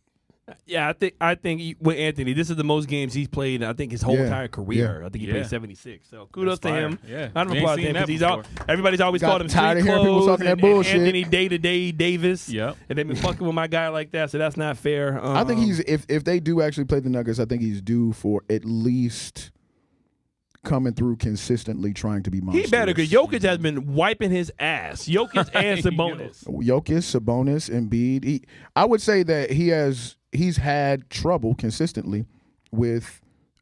Yeah, I think with Anthony, this is the most games he's played. I think his whole entire career. Yeah. I think he played 76. So kudos to him. Yeah, I don't applaud him because everybody's always Got called him tired street of hearing people clothes talking that and bullshit. Anthony Day-to-Day Davis. Yep. And they've been fucking with my guy like that, so that's not fair. I think he's if they do actually play the Nuggets, I think he's due for at least coming through consistently trying to be monstrous. He better because Jokic has been wiping his ass. Jokic and Sabonis. Jokic, Sabonis, Embiid. I would say that he's had trouble consistently with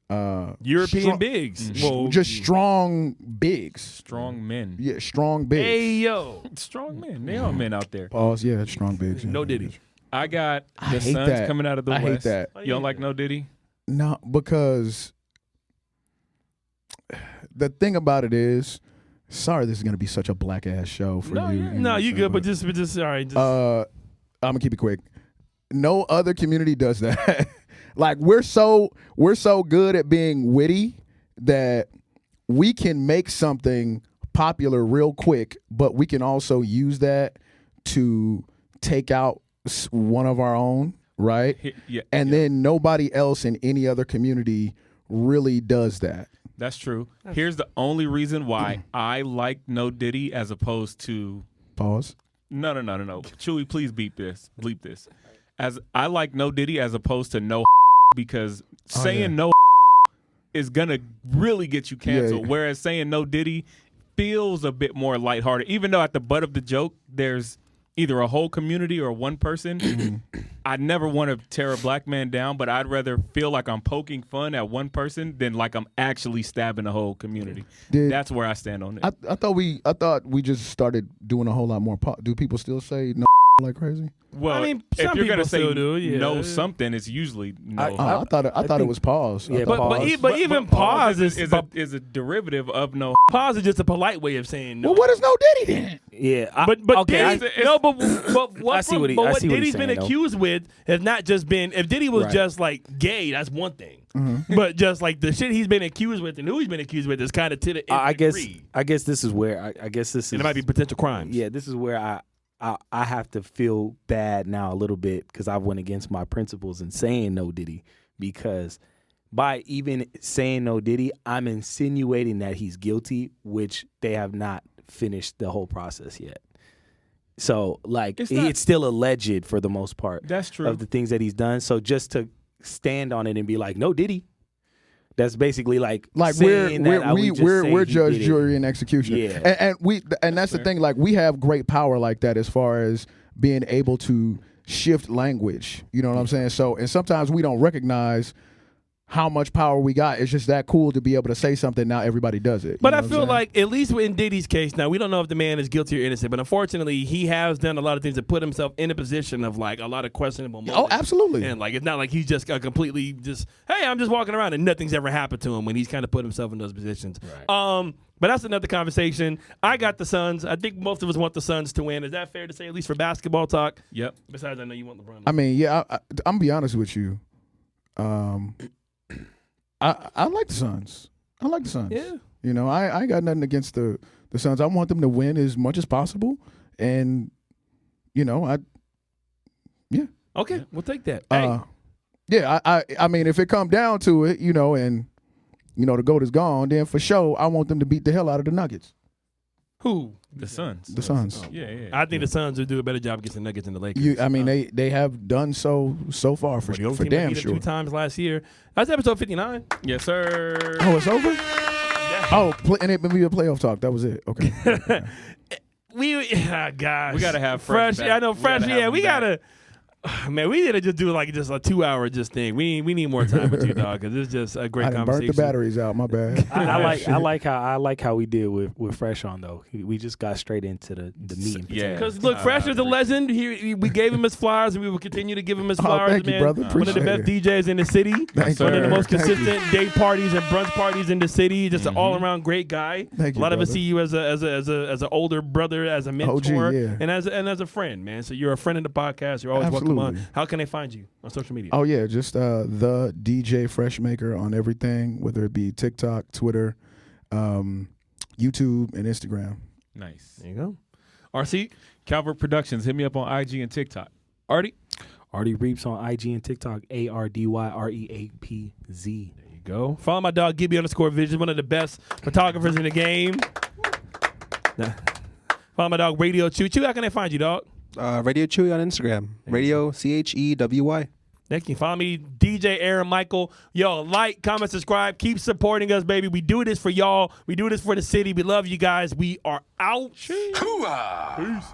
European bigs. Well, just strong bigs. Strong men. Yeah, strong bigs. hey, yo. Strong men. They are men out there. Pause. Yeah, strong bigs. No Diddy. I got the hate Suns that. coming out of the I hate West. that. You don't like No Diddy? No, because the thing about it is, sorry, this is going to be such a black ass show for you. No, you good, but just all right. Just, I'm gonna keep it quick. No other community does that. Like we're so good at being witty that we can make something popular real quick, but we can also use that to take out one of our own, right? Yeah. And then nobody else in any other community really does that. That's true. Here's the only reason why I like No Diddy as opposed to Pause. No. Chewy, please bleep this. As I like No Diddy as opposed to No because saying no is gonna really get you canceled. Yeah. Whereas saying No Diddy feels a bit more lighthearted. Even though at the butt of the joke there's either a whole community or one person. I never want to tear a black man down, but I'd rather feel like I'm poking fun at one person than like I'm actually stabbing the whole community. That's where I stand on it. I thought we just started doing a whole lot more. Do people still say no like crazy? Well, I mean, if some you're gonna people say still do, yeah. no something, it's usually no. I thought it was pause. Yeah, but even pause is a derivative of no. pause is just a polite way of saying no. Well, what is no Diddy then? Yeah, But okay, Diddy, but what what Diddy's been saying, though. accused with has not just been if Diddy was Right. just like gay, that's one thing. But just like the shit he's been accused with and who he's been accused with is kind of to the I guess degree. this is where I guess this is. And it might be potential crimes. Yeah, this is where I have to feel bad now a little bit because I went against my principles in saying no Diddy, because by even saying no Diddy, I'm insinuating that he's guilty, which they have not finished the whole process yet. So like it's still alleged for the most part. That's true. Of the things that he's done. So just to stand on it and be like, no Diddy. That's basically like saying we're judge, jury, and executioner. Yeah. And that's the thing. Like we have great power like that as far as being able to shift language. You know what I'm saying? So and sometimes we don't recognize how much power we got. It's just that cool to be able to say something. Now everybody does it. But I feel like, at least in Diddy's case, now we don't know if the man is guilty or innocent, but unfortunately, he has done a lot of things to put himself in a position of like a lot of questionable motives. Oh, absolutely. And like, it's not like he's just completely just, hey, I'm just walking around and nothing's ever happened to him when he's kind of put himself in those positions. Right. But that's another conversation. I got the Suns. I think most of us want the Suns to win. Is that fair to say, at least for basketball talk? Yep. Besides, I know you want LeBron. I mean, yeah, I'm gonna be honest with you. I like the Suns. I like the Suns. Yeah. You know, I ain't got nothing against the Suns. I want them to win as much as possible. And, you know, Okay, we'll take that. Yeah, I mean, if it come down to it, you know, and, you know, the GOAT is gone, then for sure, I want them to beat the hell out of the Nuggets. Who? The Suns. The Suns. Yeah. I think the Suns will do a better job against the Nuggets and the Lakers. I mean, they have done so far for the only team that damn beat them sure. 2 times last year. That's episode 59. Yes, sir. Oh, it's over? Oh, and it be a playoff talk. That was it. Okay. Gosh. We gotta have fresh. I know fresh. Yeah, we gotta. gotta. Man, we need to just do like just a 2-hour thing. We need more time with you, dog, because it's just a great I done conversation. burnt the batteries out. My bad. I like how we did with Fresh on though. We just got straight into the meat. Yeah. Because look, Fresh is a legend. We gave him his flowers, and we will continue to give him his flowers. Thank you, man. brother. One of the Appreciate best DJs in the city. Thank One you. of the most Thank you. consistent day parties and brunch parties in the city. Just an all around great guy. Thank you, a lot of us brother. see you as an older brother, as a mentor, OG, yeah. and as a friend, man. So you're a friend of the podcast. You're always welcome on. Absolutely. How can they find you on social media? Oh yeah, just the DJ FRESHMAKER on everything, whether it be TikTok, Twitter, YouTube, and Instagram. Nice. There you go. RC. Calvert Productions. Hit me up on IG and TikTok. Artie. Artie Reaps on IG and TikTok. ARDYREAPZ. Go. Follow my dog Gibby_Vision, one of the best photographers in the game. Follow my dog Radio Chew. Chew, how can they find you, dog? Radio Chewy on Instagram. Radio CHEWY. Next, you can follow me, DJ Aaron Michael. Yo, like, comment, subscribe. Keep supporting us, baby. We do this for y'all. We do this for the city. We love you guys. We are out. Peace.